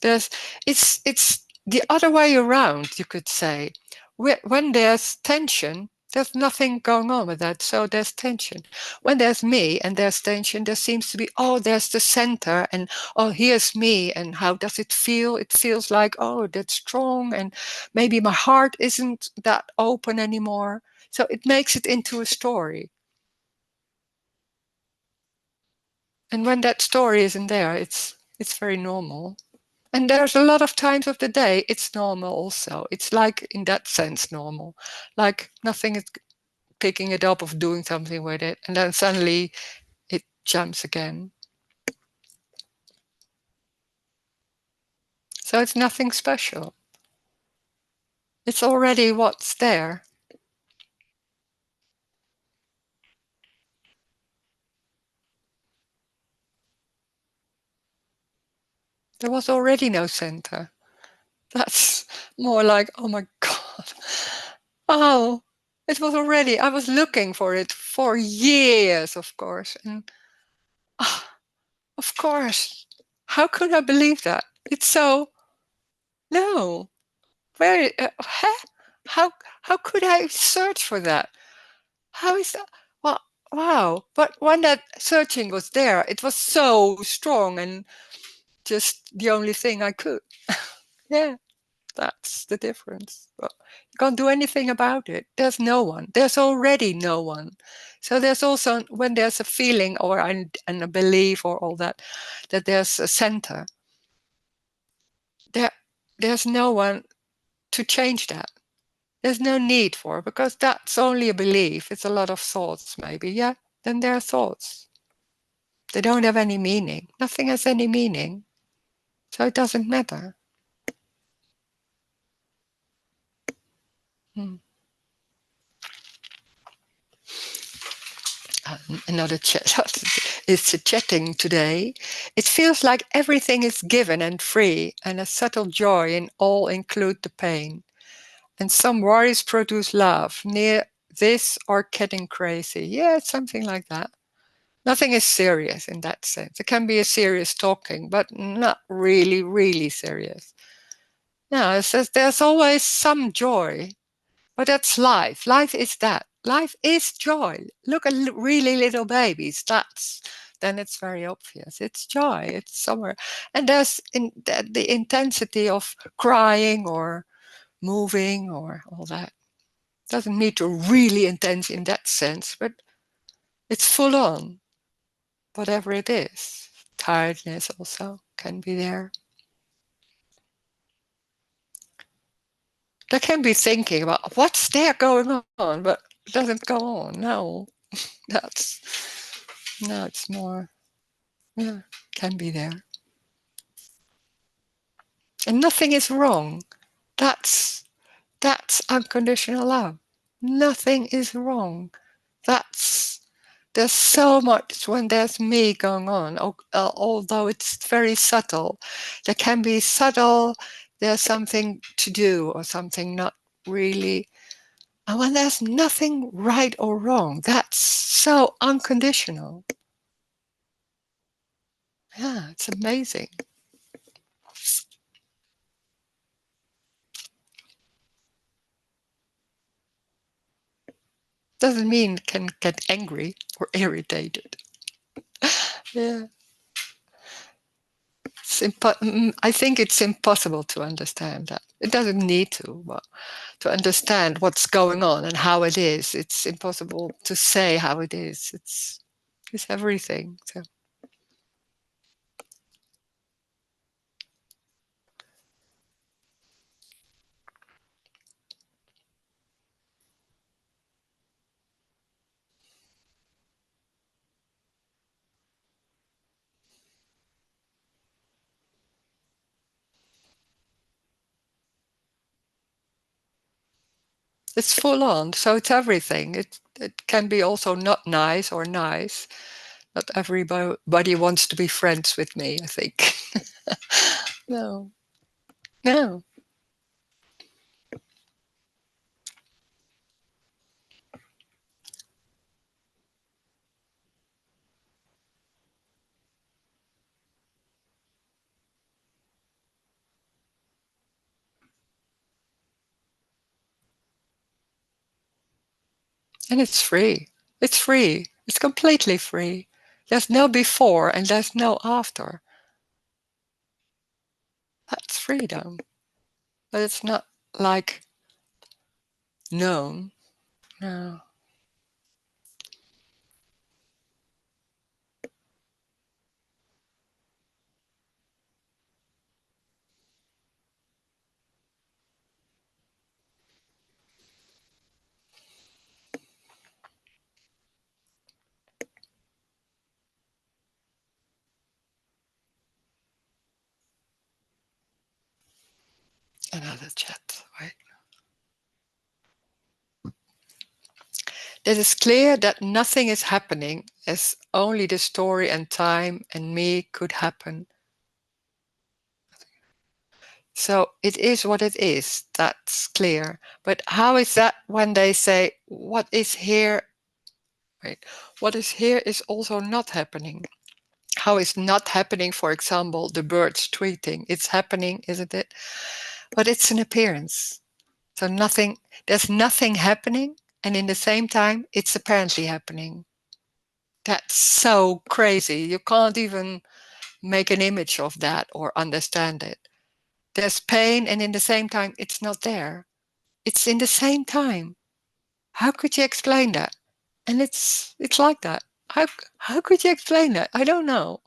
there's it's the other way around, you could say. When there's tension, there's nothing going on with that, so there's tension. When there's me and there's tension, there seems to be, oh, there's the center, and oh, here's me, and how does it feel? It feels like, oh, that's strong, and maybe my heart isn't that open anymore. So it makes it into a story. And when that story isn't there, it's very normal. And there's a lot of times of the day it's normal also. It's like in that sense normal. Like nothing is picking it up or doing something with it. And then suddenly it jumps again. So it's nothing special. It's already what's there. There was already no center. That's more like, oh my God. Oh, it was already, I was looking for it for years, of course. And oh, of course, how could I believe that? It's so, no, where, huh? How could I search for that? How is that? Well, wow. But when that searching was there, it was so strong and just the only thing I could. Yeah. That's the difference. But you can't do anything about it. There's no one. There's already no one. So there's also, when there's a feeling or a belief or all that, that there's a center, there's no one to change that. There's no need for it because that's only a belief. It's a lot of thoughts, maybe. Yeah, then there are thoughts. They don't have any meaning. Nothing has any meaning. So it doesn't matter. Hmm. Another chat is chatting today. It feels like everything is given and free, and a subtle joy in all include the pain. And some worries produce love. Near this or getting crazy. Yeah, it's something like that. Nothing is serious in that sense. It can be a serious talking, but not really, really serious. No, it says there's always some joy. But that's life. Life is that. Life is joy. Look at really little babies. Then it's very obvious. It's joy. It's somewhere. And there's the intensity of crying or moving or all that. Doesn't need to really intense in that sense, but it's full on. Whatever it is. Tiredness also can be there. There can be thinking about what's there going on, but it doesn't go on. No. That's no, it's more, yeah, can be there. And nothing is wrong. That's unconditional love. Nothing is wrong. That's there's so much when there's me going on, although it's very subtle. There can be subtle, there's something to do or something not really. And when there's nothing right or wrong, that's so unconditional. Yeah, it's amazing. Doesn't mean can get angry or irritated. Yeah. I think it's impossible to understand that. It doesn't need to, but to understand what's going on and how it is, it's impossible to say how it is. It's everything. So It's full on. So it's everything. It can be also not nice or nice. Not everybody wants to be friends with me, I think. No. No. And it's free. It's free. It's completely free. There's no before and there's no after. That's freedom. But it's not like known. No. Another chat, right? It is clear that nothing is happening as only the story and time and me could happen. So it is what it is. That's clear. But how is that when they say what is here, right? What is here is also not happening. How is not happening, for example, the birds tweeting? It's happening, isn't it? But it's an appearance. So there's nothing happening, and in the same time, it's apparently happening. That's so crazy. You can't even make an image of that or understand it. There's pain, and in the same time, it's not there. It's in the same time. How could you explain that? And it's like that. How could you explain that? I don't know.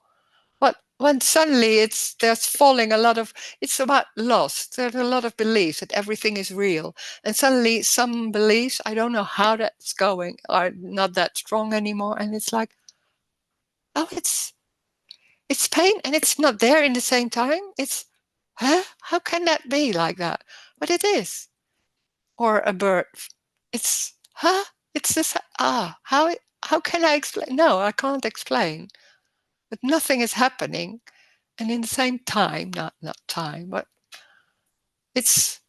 But when suddenly there's falling a lot of, it's about loss. There's a lot of beliefs that everything is real. And suddenly some beliefs, I don't know how that's going, are not that strong anymore. And it's like, oh, it's pain and it's not there in the same time. It's, huh? How can that be like that? But it is. Or a bird. It's, huh? It's this, how can I explain? No, I can't explain. But nothing is happening. And in the same time, not time, but it's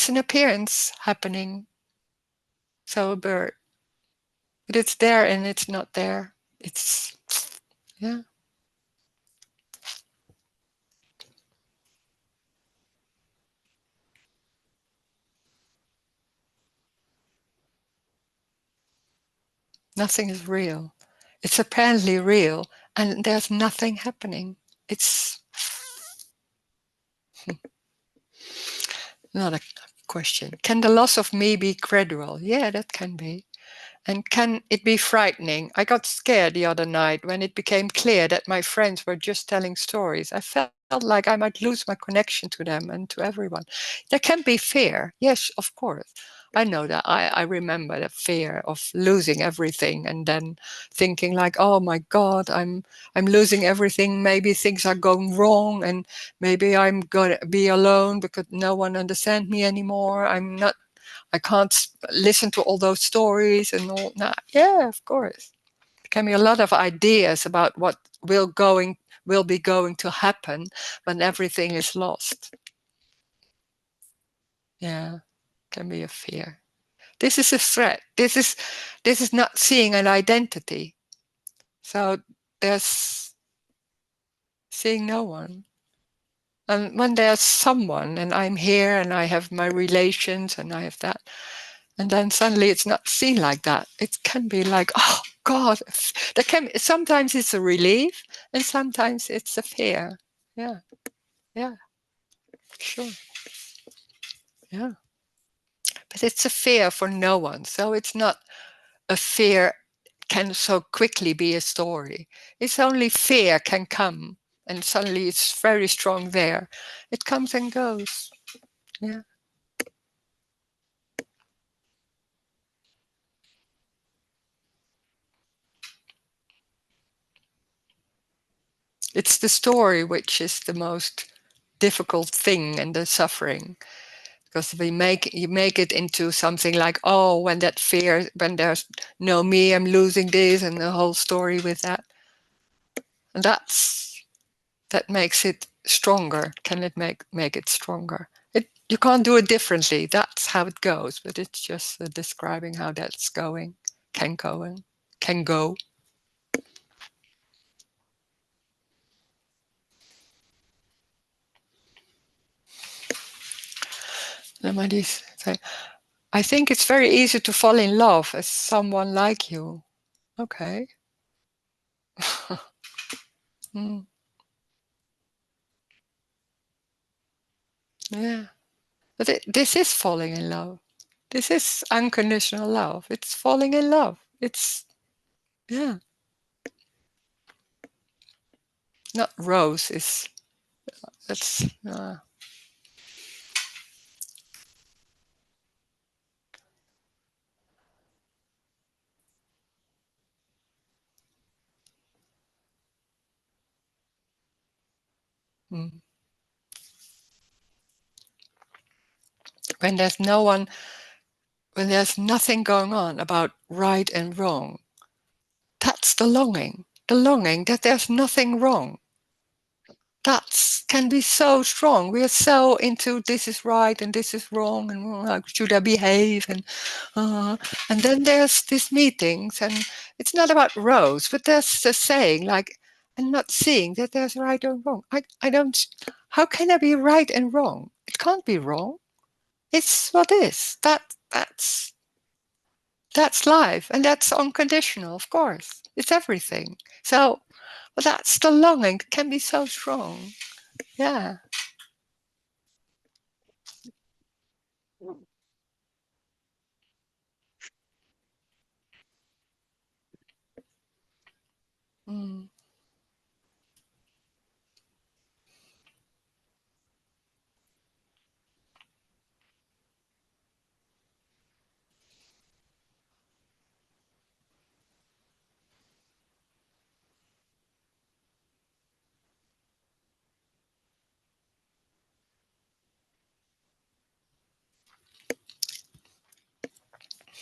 an appearance happening. So a bird. But it's there and it's not there. It's, yeah. Nothing is real. It's apparently real, and there's nothing happening. It's not a question. Can the loss of me be gradual? Yeah, that can be. And can it be frightening? I got scared the other night when it became clear that my friends were just telling stories. I felt like I might lose my connection to them and to everyone. There can be fear. Yes, of course. I know that. I remember the fear of losing everything and then thinking like, oh my God, I'm losing everything. Maybe things are going wrong and maybe I'm gonna be alone because no one understands me anymore. I can't listen to all those stories and all that. Yeah, of course. There can be a lot of ideas about what will be going to happen when everything is lost. Yeah, can be a fear. This is a threat. This is not seeing an identity. So there's seeing no one. And when there's someone and I'm here and I have my relations and I have that, and then suddenly it's not seen like that. It can be like, oh God, sometimes it's a relief and sometimes it's a fear. Yeah, yeah, sure. Yeah. But it's a fear for no one. So it's not a fear can so quickly be a story. It's only fear can come and suddenly it's very strong there. It comes and goes. Yeah. It's the story which is the most difficult thing and the suffering. Because you make it into something like, oh, when there's no me, I'm losing this, and the whole story with that. And that makes it stronger. Can it make it stronger? You can't do it differently. That's how it goes. But it's just describing how that's going, can go. Somebody say, I think it's very easy to fall in love as someone like you. Okay. Mm. Yeah. But this is falling in love. This is unconditional love. It's falling in love. It's, yeah. Not Rose is, that's, mm. When there's no one, when there's nothing going on about right and wrong, that's the longing that there's nothing wrong. That can be so strong. We are so into this is right and this is wrong, and how should I behave, and then there's these meetings, and it's not about Rose, but there's the saying like, and not seeing that there's right or wrong. I don't. How can I be right and wrong? It can't be wrong. It's what is. That's life, and that's unconditional, of course. It's everything. So, but that's the longing. It can be so strong. Yeah. Mm.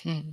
Hmm.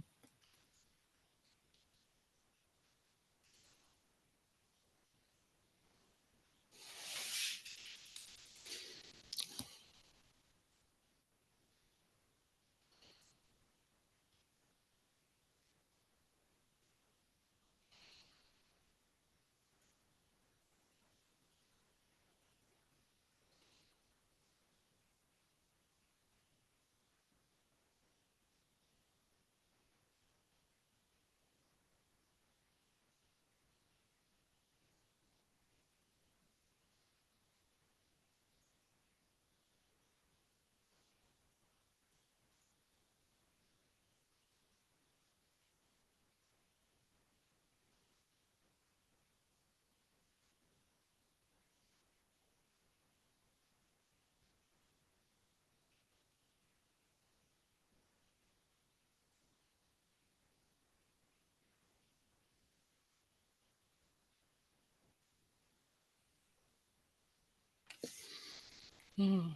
Hmm.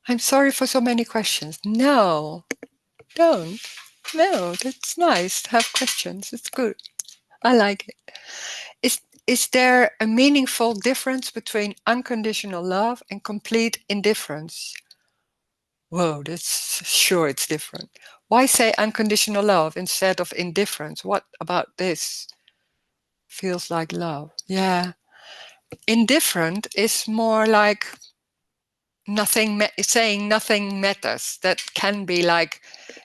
I'm sorry for so many questions. No, don't. No, that's nice to have questions. It's good. I like it. Is there a meaningful difference between unconditional love and complete indifference? Whoa, that's sure it's different. Why say unconditional love instead of indifference? What about this feels like love? Yeah. Indifferent is more like saying nothing matters. That can be like,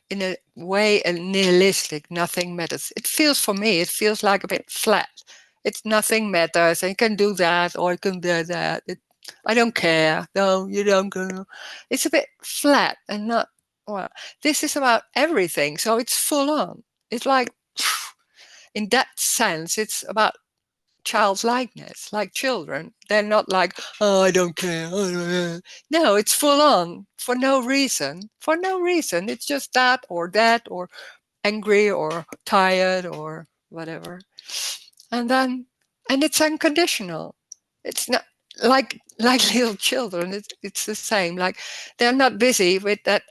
in a way, a nihilistic, nothing matters. It feels, for me, it feels like a bit flat. It's nothing matters. I can do that or I can do that. I don't care. No, you don't go. It's a bit flat and not, well, this is about everything. So it's full on. It's like, in that sense, it's about childlikeness, like children. They're not like, oh, I don't care. No, it's full on for no reason. For no reason. It's just that, or angry, or tired, or whatever. And then, and it's unconditional. It's not, like little children, it's the same. Like they're not busy with that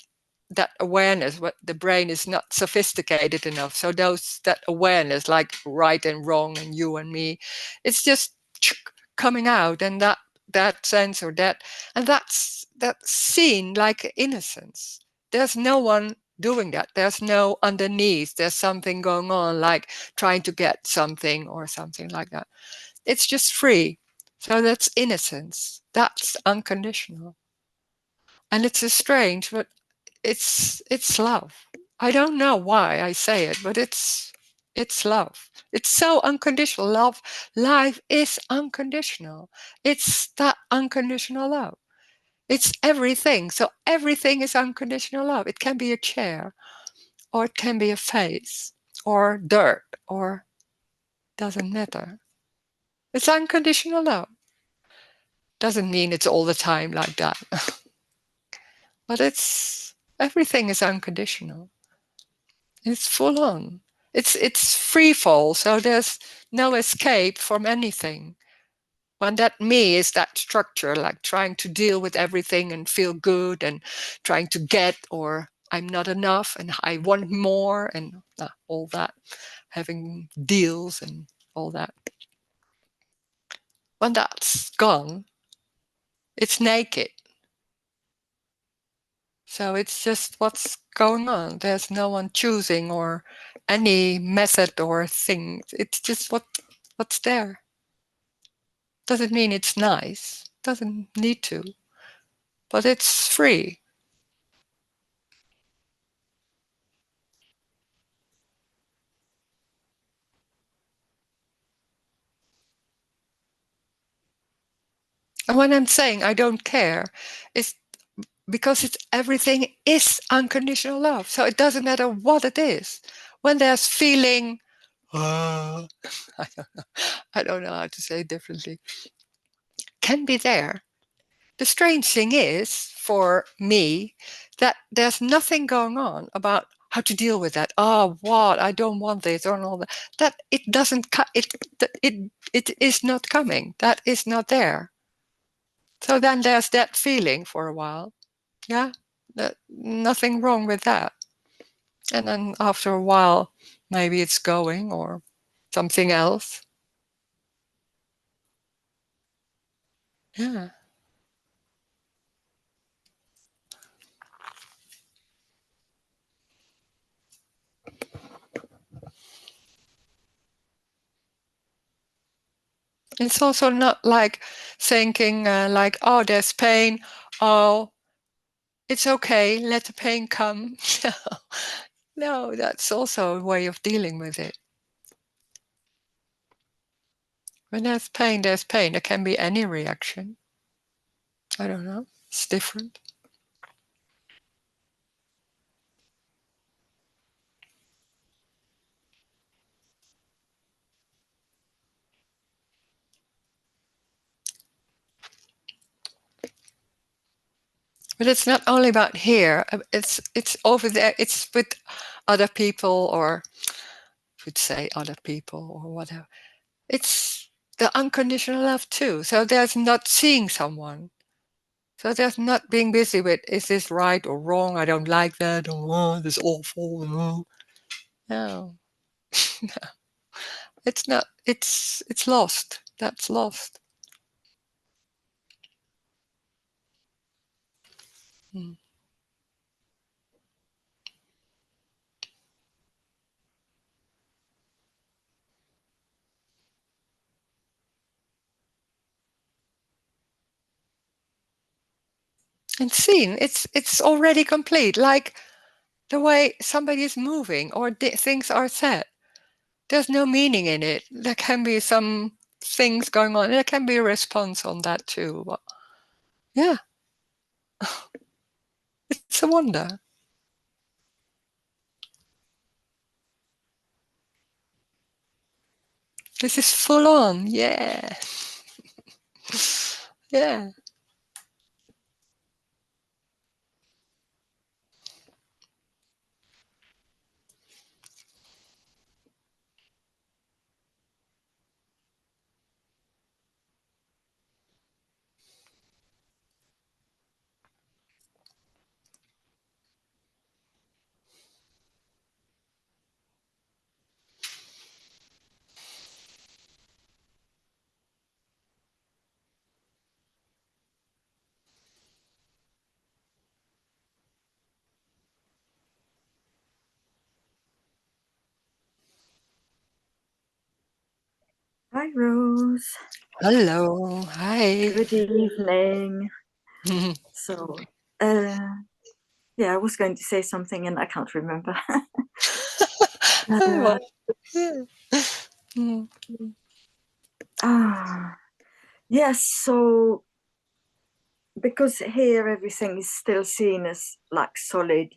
awareness. What the brain is not sophisticated enough. So that awareness, like right and wrong and you and me, it's just coming out, and that sense or that, and that's seen like innocence. There's no one doing that. There's no underneath. There's something going on, like trying to get something or something like that. It's just free. So that's innocence. That's unconditional. And it's a strange, but it's love. I don't know why I say it, but it's love. It's so unconditional love. Life is unconditional. It's that unconditional love. It's everything. So everything is unconditional love. It can be a chair, or it can be a face, or dirt, or doesn't matter. It's unconditional love. Doesn't mean it's all the time like that. But everything is unconditional. It's full on. It's free fall, so there's no escape from anything. When that me is that structure, like trying to deal with everything and feel good and trying to get, or I'm not enough and I want more, and all that, having deals and all that. When that's gone, it's naked. So it's just what's going on. There's no one choosing or any method or thing. It's just what's there. Doesn't mean it's nice. Doesn't need to. But it's free. And when I'm saying I don't care, it's because everything is unconditional love. So it doesn't matter what it is. When there's feeling, I don't know how to say it differently, can be there. The strange thing is, for me, that there's nothing going on about how to deal with that. Oh, what? I don't want this or all that. That it doesn't. It is not coming. That is not there. So then there's that feeling for a while. Yeah, nothing wrong with that. And then after a while, maybe it's going or something else. Yeah. It's also not like thinking like, oh, there's pain. Oh, it's okay. Let the pain come. No, that's also a way of dealing with it. When there's pain, there's pain. There can be any reaction. I don't know. It's different. But it's not only about here. It's over there. It's with other people, or would say other people or whatever. It's the unconditional love too. So there's not seeing someone. So there's not being busy with, is this right or wrong? I don't like that. Or oh, this awful. Oh. No, it's not. It's lost. That's lost. Mm. And seen, it's already complete. Like the way somebody is moving or things are said. There's no meaning in it. There can be some things going on. There can be a response on that too. But yeah, it's a wonder. This is full on. Yeah. Yeah. Hi, Rose. Hello. Hi. Good evening. So, yeah, I was going to say something and I can't remember. Well, yeah. Yes, so because here everything is still seen as like solid,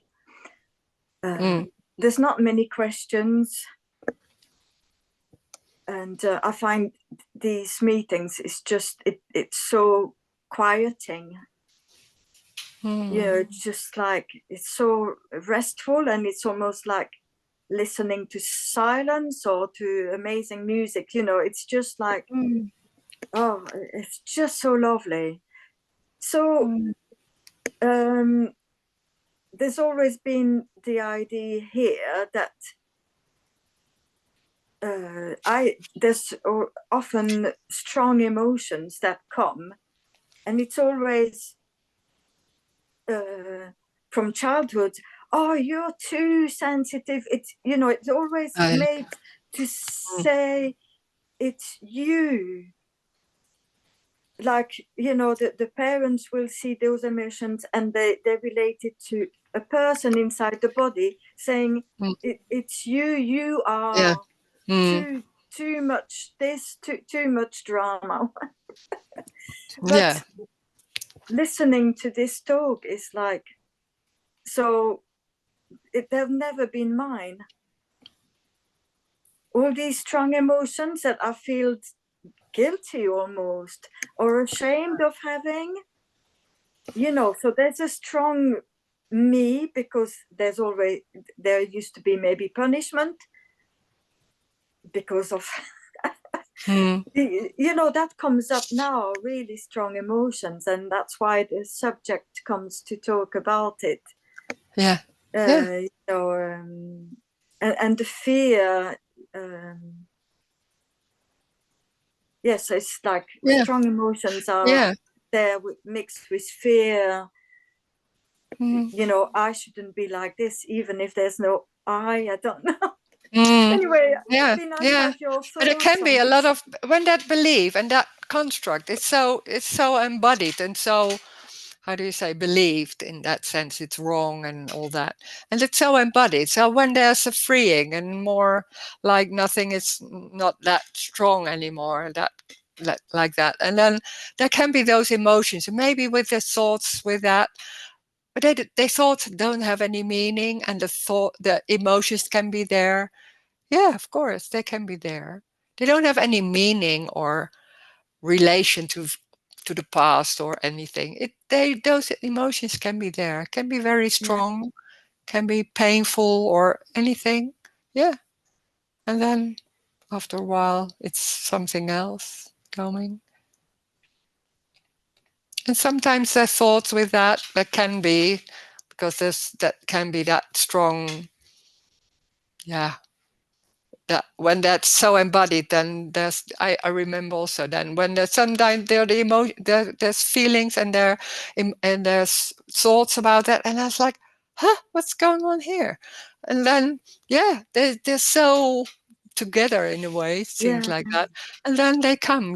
there's not many questions. And I find these meetings is just, it's so quieting. It's just like, it's so restful, and it's almost like listening to silence or to amazing music. It's just like, oh, it's just so lovely. So there's always been the idea here that there's often strong emotions that come, and it's always from childhood. Oh, you're too sensitive. It's always made to say it's you. Like, the parents will see those emotions and they relate it to a person inside the body, saying it's you are too much this, too much drama. But listening to this talk is like, so they've never been mine. All these strong emotions that I feel guilty almost, or ashamed of having, so there's a strong me, because there used to be maybe punishment because of that comes up now, really strong emotions, and that's why the subject comes to talk about it. And the fear, yes, it's like strong emotions are there mixed with fear. I shouldn't be like this, even if there's no I don't know. Anyway, it'd be nice to have your thoughts. But it can be a lot of, when that belief and that construct, it's so embodied and so, how do you say, believed in that sense, it's wrong and all that. And it's so embodied. So when there's a freeing and more like nothing is not that strong anymore, like that. And then there can be those emotions, and maybe with the thoughts with that, but they thoughts don't have any meaning, and the emotions can be there. Yeah, of course, they can be there. They don't have any meaning or relation to the past or anything. Those emotions can be there, can be very strong, can be painful or anything. Yeah. And then after a while, it's something else coming. And sometimes there's thoughts with that can be, because that can be that strong. Yeah. That when that's so embodied, then I remember also then when there's sometimes there the emotion, there's feelings and there's thoughts about that, and I was like, what's going on here? And then they're so together in a way, things like that, and then they come,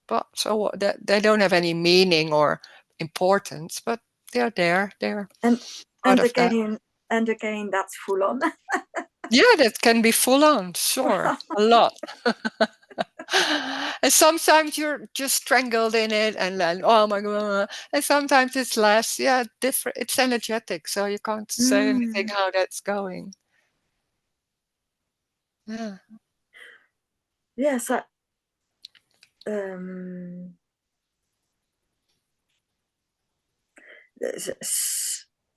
but so what? They don't have any meaning or importance, but they're there. They're and again, that's full on. Yeah, that can be full on, sure, a lot. And sometimes you're just strangled in it, and then oh my god, and sometimes it's less. Yeah, different. It's energetic, so you can't say anything how that's going. Yeah. Yes, I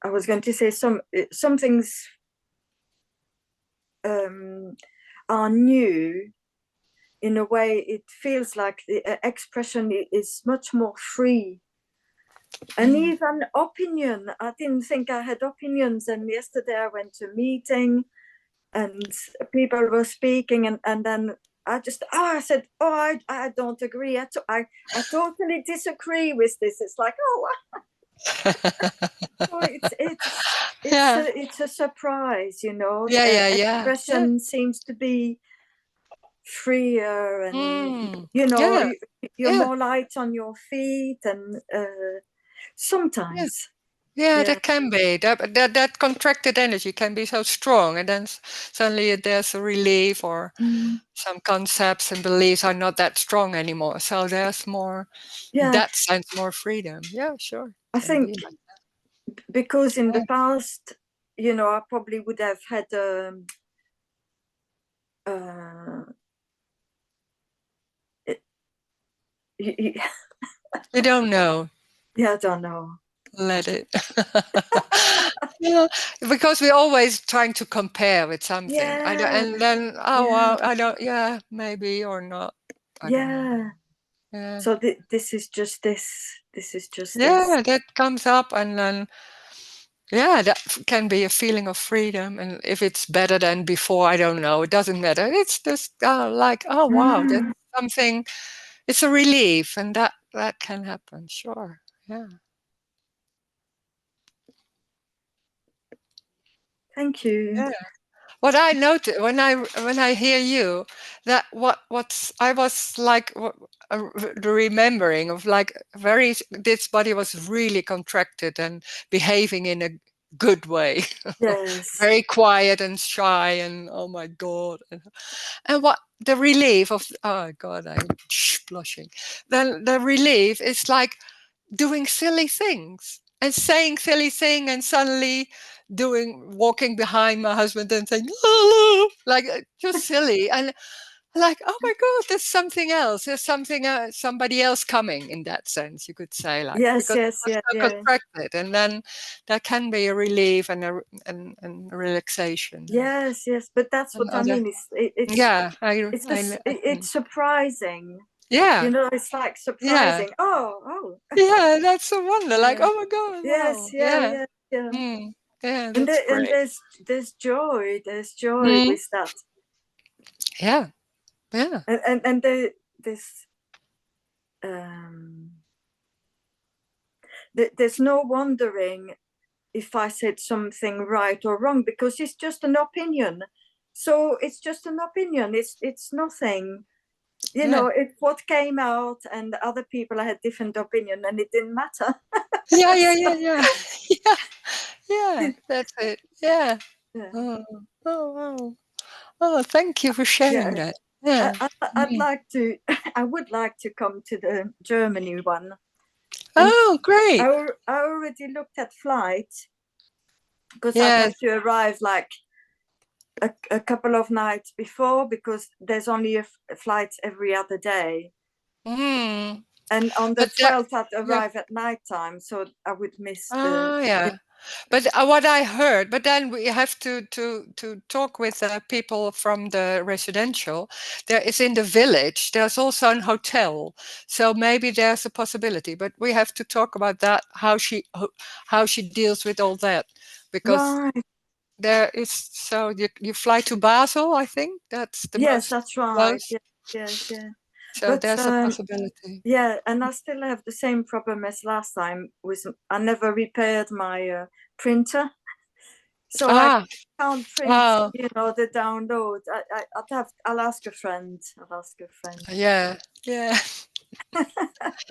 was going to say some things are new. In a way, it feels like the expression is much more free. And even opinion. I didn't think I had opinions. And yesterday I went to a meeting and people were speaking, and then I said, I don't agree. I totally disagree with this. It's like, so it's a surprise, Yeah. Expression seems to be freer, and Mm. you know, Yeah. you're Yeah. more light on your feet, and sometimes. Yeah, Yeah. that can be. That contracted energy can be so strong, and then suddenly there's a relief, or some concepts and beliefs are not that strong anymore. So there's more, in Yeah, that sense, more freedom. Yeah, sure. I Can be think like because in the that. past, you know, I probably would have had You don't know. yeah, I don't know. Let it. Yeah, because we're always trying to compare with something. Yeah, And then, oh, yeah, well, I don't, yeah, maybe or not. I don't know. yeah. Yeah. So this is just this. This is just this. Yeah, that comes up, and then, yeah, that can be a feeling of freedom. And if it's better than before, I don't know. It doesn't matter. It's just like, oh, wow, that's Mm, something. It's a relief, and that can happen. Sure. Yeah. thank you. Yeah. What I noticed when I hear you, that what's I was like the remembering of like this body was really contracted and behaving in a good way, Yes, very quiet and shy, and oh my god, and what the relief of, oh god, I'm blushing. Then the relief is like doing silly things and saying silly thing, and suddenly walking behind my husband and saying hello, like just silly, and like, oh my god, there's something else, there's something somebody else coming, in that sense, you could say, like, yes, because it yes, was yeah, so yeah, contracted, and then that can be a relief and a relaxation, yes, yes. But that's and what I other, mean. yeah, It's surprising. yeah, You know, it's like yeah, surprising. Oh, yeah, that's a wonder, like, yeah. oh my god, Yes, wow, yeah, yeah. yeah, yeah. Mm, yeah, And that's great. there's joy. There's joy Mm, with that. yeah, yeah, And this um there's no wondering if I said something right or wrong, because it's just an opinion. So it's just an opinion. It's nothing. You yeah, know, it's what came out, and other people had different opinion, and it didn't matter. yeah, yeah, So, yeah, yeah, yeah, yeah. That's it. Yeah. yeah, Oh, oh, wow. Oh, thank you for yeah. sharing that. Yeah. I'd Mm. like to. I would like to come to the Germany one, and Oh, great. I already looked at flights, because I'd Yes. have to arrive like a couple of nights before, because there's only a flight every other day. Mm. And on the But that, 12th, I'd yeah. arrive at night time, so I would miss the. Oh, yeah. But what I heard, but then we have to talk with people from the residential. There is in the village. There's also an hotel, so maybe there's a possibility. But we have to talk about that. How she deals with all that, because Right. there is, so you fly to Basel. I think that's the Yes, most that's right. close. Yes, yes, yeah. So But there's a possibility. yeah, and I still have the same problem as last time. With I never repaired my printer, so I Ah, can't print. oh, You know, the download. I'll ask a friend. I'll ask a friend. yeah, yeah.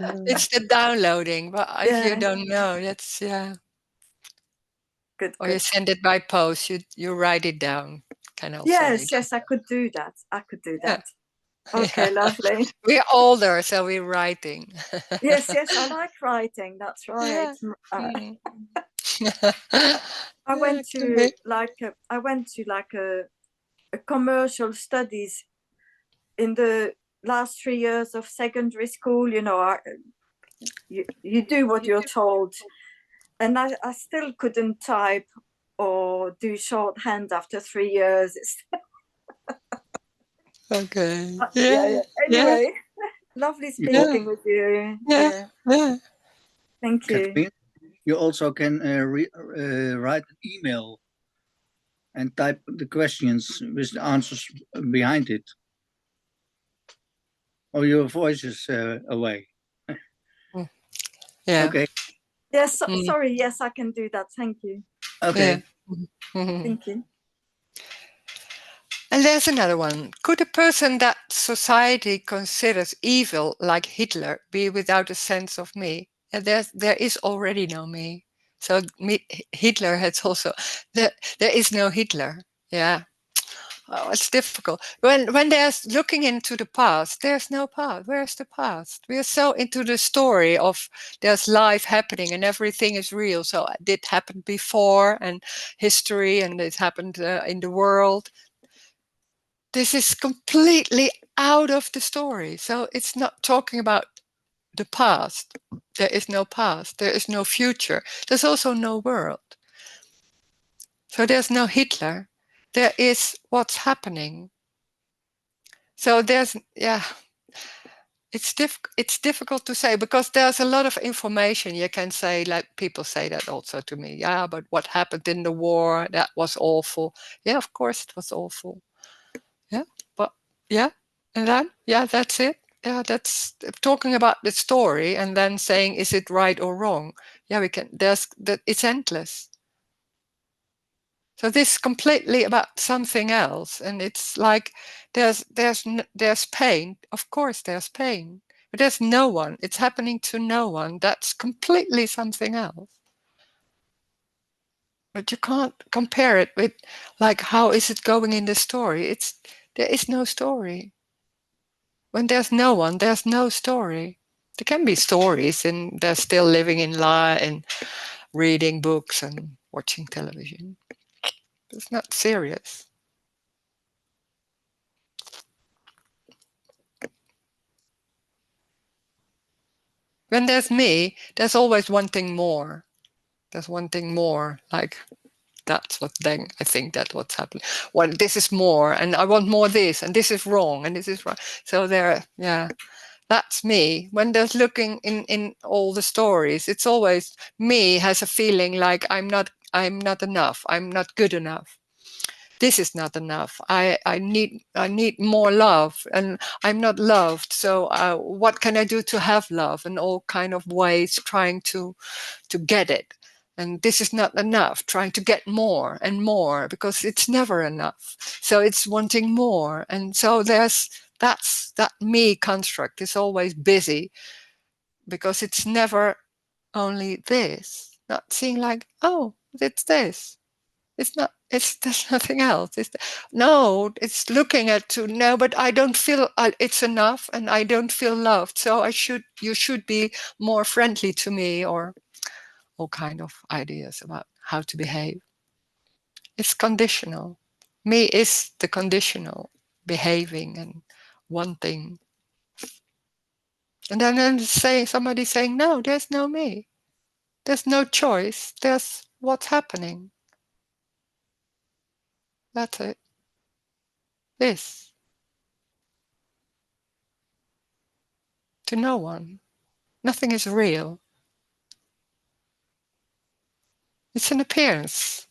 Mm. It's the downloading, but if you Yeah, don't know, that's, yeah. good, Or you good. send it by post. You write it down. Can also be Yes, done. yes, I could do that. I could do Yeah, that. Okay, yeah. lovely. We're older, so we're writing. Yes, yes, I like writing. That's right. Yeah. Mm. I Yeah, went can to be. a commercial studies in the last 3 years of secondary school. You know, you do what you're told, and I still couldn't type or do shorthand after 3 years. Okay. Yeah, Yeah. yeah. Yeah. Anyway, lovely You al- Yeah. speaking with you. Yeah. Yeah, Yeah. thank you. Catherine, you also can write an email and type the questions with the answers behind it. Or your voice is away. Yeah. Okay, Yes, Mm. sorry. Yes, I can do that. Thank you. Yeah. okay. Mhm. Thank you. And there's another one. Could a person that society considers evil, like Hitler, be without a sense of me? And there is already no me. So Hitler has also, there is no Hitler. Yeah. Oh, it's difficult. When there's looking into the past, there's no past. Where's the past? We are so into the story of there's life happening and everything is real. So it did happen before and history and it happened in the world. This is completely out of the story. So it's not talking about the past. There is no past. There is no future. There's also no world. So there's no Hitler. There is what's happening. So there's, yeah, it's difficult to say because there's a lot of information you can say, like people say that also to me. Yeah, but what happened in the war, that was awful. Yeah, of course it was awful. Yeah, but yeah, and then, yeah, that's it. Yeah, that's talking about the story and then saying, is it right or wrong? Yeah, we can, there's that, it's endless. So this is completely about something else, and it's like there's pain. Of course, there's pain, but there's no one. It's happening to no one. That's completely something else. But you can't compare it with, like, how is it going in the story? There is no story. When there's no one, there's no story. There can be stories, and they're still living in lie and reading books and watching television. It's not serious. When there's me, there's always one thing more. There's one thing more, like that's what then I think that's what's happening. Well, this is more, and I want more this, and this is wrong, and this is right. So there, yeah, that's me. When there's looking in all the stories, it's always me has a feeling like I'm not enough. I'm not good enough. This is not enough. I need more love, and I'm not loved. So what can I do to have love? And all kind of ways trying to get it. And this is not enough. Trying to get more and more because it's never enough. So it's wanting more, and so that's that me construct is always busy because it's never only this. Not seeing like, oh, it's this. It's not, there's nothing else. No, it's looking at to, no, but I don't feel it's enough and I don't feel loved. So you should be more friendly to me, or all kind of ideas about how to behave. It's conditional. Me is the conditional behaving and wanting. And then somebody saying, no, there's no me. There's no choice. There's what's happening. That's it. This. To no one. Nothing is real. It's an appearance.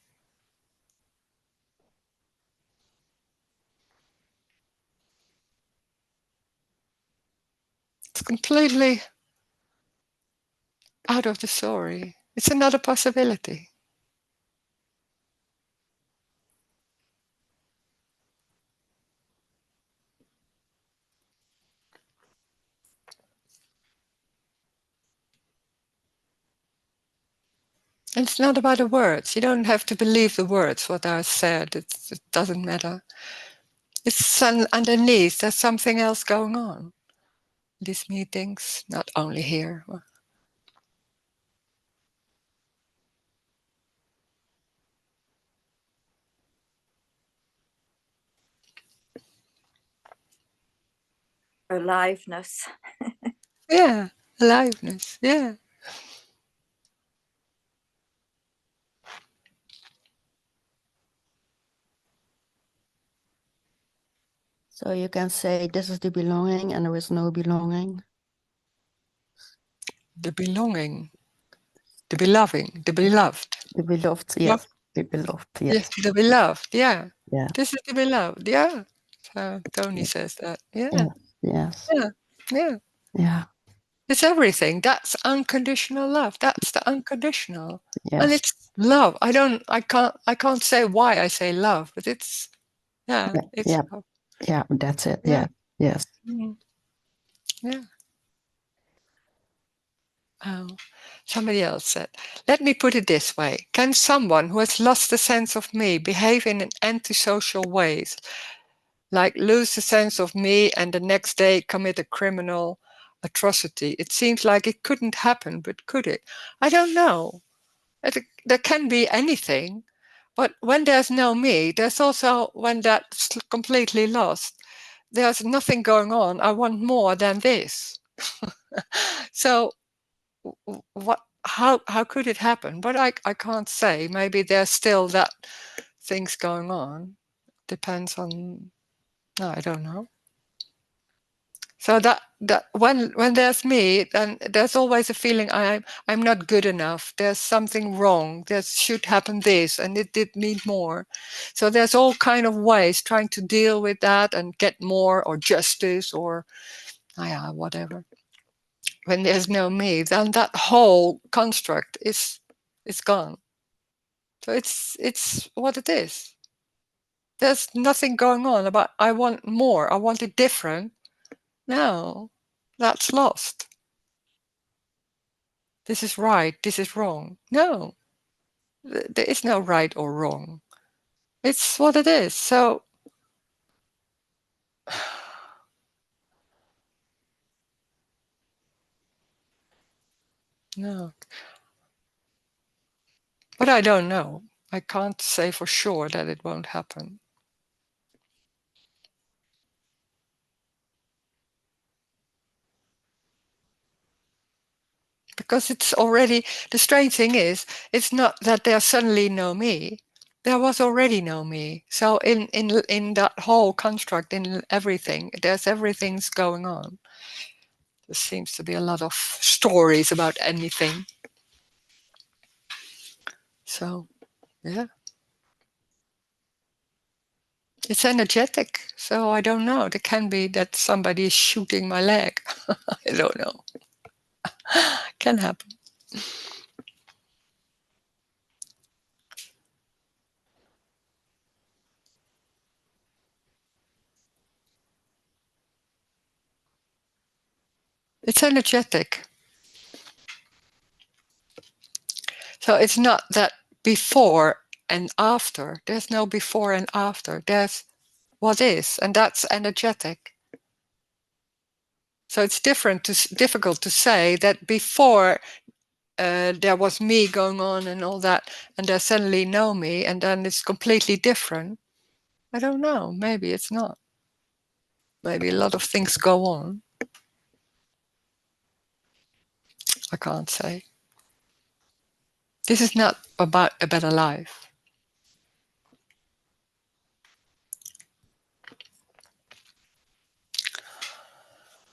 It's completely out of the story. It's another possibility. And it's not about the words. You don't have to believe the words, what are said. It doesn't matter. It's underneath, there's something else going on. These meetings, not only here. Aliveness. Yeah, aliveness, yeah. So you can say this is the belonging and there is no belonging. The belonging, the beloved, the beloved. The beloved, yes. The beloved, yes. Yes, the beloved, yeah. Yeah. This is the beloved, yeah. So Tony says that, yeah. Yes. Yeah, yeah. Yeah. It's everything. That's unconditional love. That's the unconditional. Yes. And it's love. I can't say why I say love, but it's Yeah, Yeah, it's yeah. Yeah, that's it. Yeah. Yeah. Yes. Yeah. Somebody else said, let me put it this way. Can someone who has lost the sense of me behave in an antisocial ways, like lose the sense of me and the next day commit a criminal atrocity? It seems like it couldn't happen, but could it? I don't know. There can be anything, but when there's no me, there's also, when that's completely lost, there's nothing going on. I want more than this. So what, how could it happen? But I can't say. Maybe there's still that things going on. Depends on, no, I don't know. So that when there's me, then there's always a feeling I'm not good enough. There's something wrong. There should happen this, and it did need more. So there's all kind of ways trying to deal with that and get more or justice or whatever. When there's no me, then that whole construct is gone. So it's what it is. There's nothing going on about I want more, I want it different. No, that's lost. This is right, this is wrong. No, there is no right or wrong. It's what it is. So no. But I don't know. I can't say for sure that it won't happen. Because it's already, the strange thing is, it's not that there's suddenly no me. There was already no me. So in that whole construct, in everything, everything's going on. There seems to be a lot of stories about anything. So, yeah. It's energetic. So I don't know. There can be that somebody is shooting my leg. I don't know. Can happen. It's energetic. So it's not that before and after. There's no before and after. There's what is, and that's energetic. So it's difficult to say that before there was me going on and all that, and there's suddenly no me, and then it's completely different. I don't know. Maybe it's not. Maybe a lot of things go on. I can't say. This is not about a better life.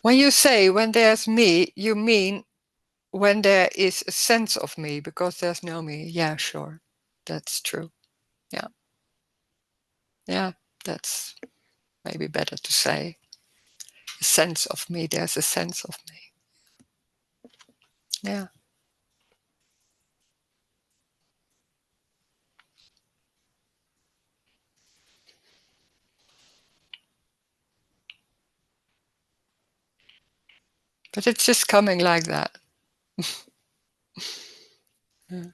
When you say when there's me, you mean when there is a sense of me, because there's no me. Yeah, sure. That's true. Yeah. Yeah, that's maybe better to say. A sense of me, there's a sense of me. Yeah. But it's just coming like that. Yeah.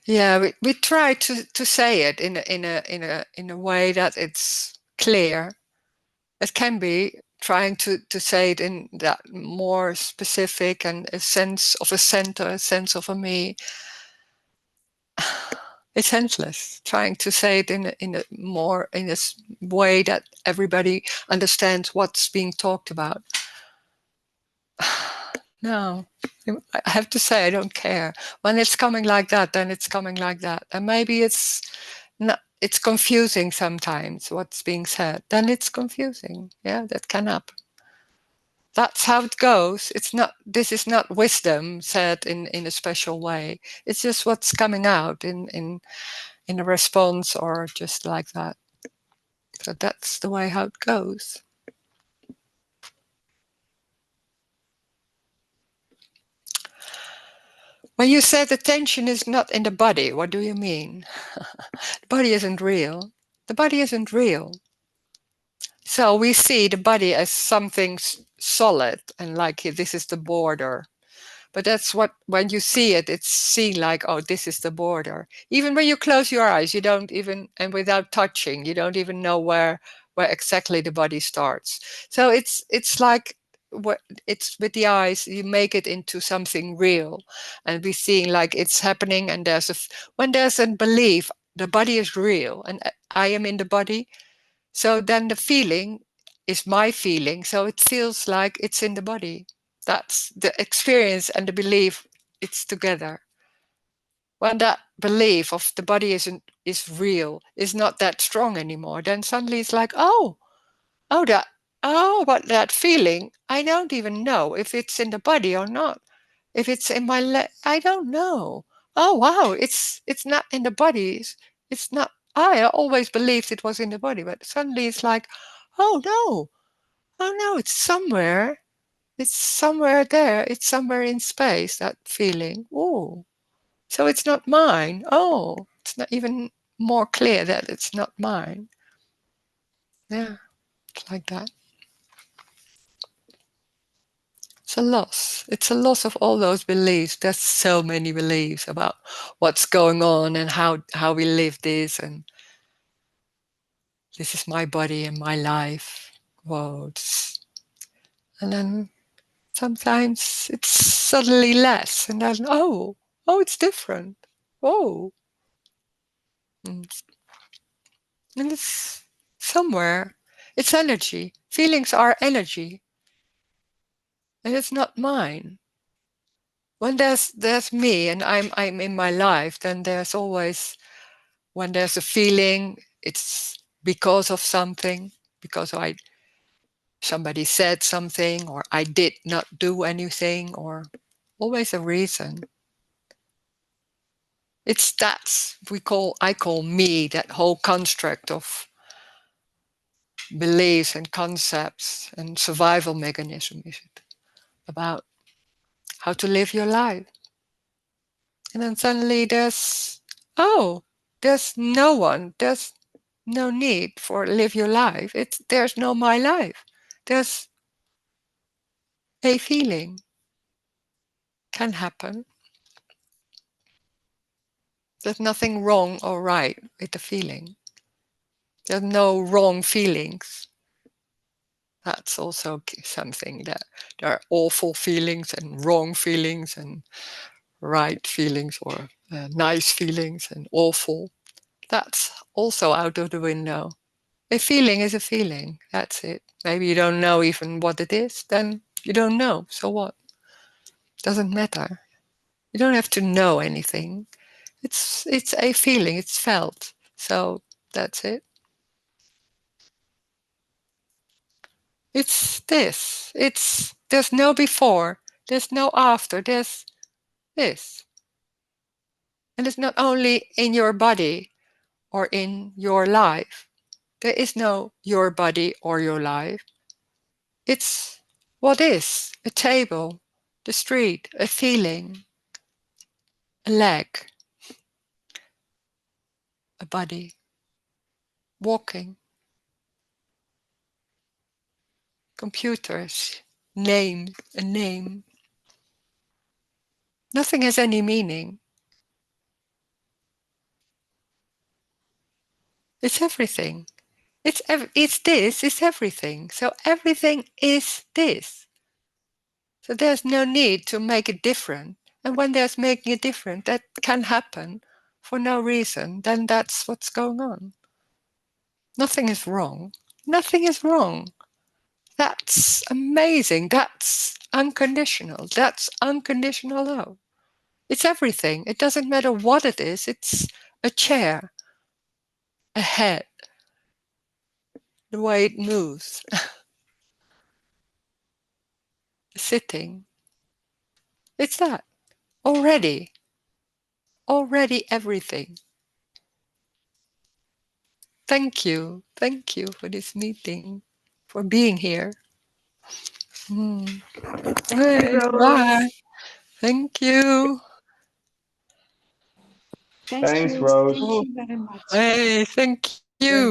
Yeah, we try to say it in a way that it's clear. It can be trying to say it in that more specific and a sense of a center, a sense of a me. It's senseless trying to say it in a more in a way that everybody understands what's being talked about. No, I have to say I don't care. When it's coming like that, then it's coming like that. And maybe it's not, it's confusing sometimes what's being said. Then it's confusing. Yeah, that can happen. That's how it goes. It's not, this is not wisdom said in a special way. It's just what's coming out in a response or just like that. So that's the way how it goes. When you said the tension is not in the body, what do you mean? The body isn't real. The body isn't real. So we see the body as something solid and like this is the border. But that's what, when you see it, it's seen like, oh, this is the border. Even when you close your eyes, you don't even, and without touching, you don't even know where exactly the body starts. So it's like, it's with the eyes, you make it into something real. And we seeing like it's happening, and when there's a belief, the body is real, and I am in the body. So then the feeling is my feeling. So it feels like it's in the body. That's the experience and the belief, it's together. When that belief of the body is real, is not that strong anymore, then suddenly it's like, oh, but that feeling, I don't even know if it's in the body or not. If it's in my leg, I don't know. Oh wow, it's not in the body. It's not. I always believed it was in the body, but suddenly it's like, oh no, it's somewhere. It's somewhere there. It's somewhere in space. That feeling. Oh, so it's not mine. Oh, it's not even more clear that it's not mine. Yeah, it's like that. It's a loss. It's a loss of all those beliefs. There's so many beliefs about what's going on and how we live this, and this is my body and my life. Whoa. And then sometimes it's suddenly less, and then, oh, it's different. Oh. And it's somewhere. It's energy. Feelings are energy. And it's not mine. When there's me and I'm in my life, then there's always, when there's a feeling, it's because of something, because somebody said something, or I did not do anything, or always a reason. It's I call me, that whole construct of beliefs and concepts and survival mechanism, is it? About how to live your life. And then suddenly there's there's no need for live your life. There's no my life. There's a feeling can happen. There's nothing wrong or right with the feeling. There's no wrong feelings. That's also something, that there are awful feelings and wrong feelings and right feelings, or nice feelings and awful. That's also out of the window. A feeling is a feeling. That's it. Maybe you don't know even what it is, then you don't know. So what? Doesn't matter. You don't have to know anything. It's a feeling. It's felt. So that's it. It's this. There's no before. There's no after. There's this. And it's not only in your body or in your life. There is no your body or your life. It's what is a table, the street, a feeling, a leg, a body, walking, computers, a name. Nothing has any meaning. It's everything. It's this, it's everything. So everything is this. So there's no need to make it different. And when there's making it different, that can happen for no reason, then that's what's going on. Nothing is wrong. Nothing is wrong. That's amazing. That's unconditional. That's unconditional love. It's everything. It doesn't matter what it is. It's a chair, a head, the way it moves, sitting. It's that. Already. Already everything. Thank you. Thank you for this meeting, for being here. Thank you, Rose. Bye. Thank you. Thanks, you. Roes. Thank you very much. Hey, thank you.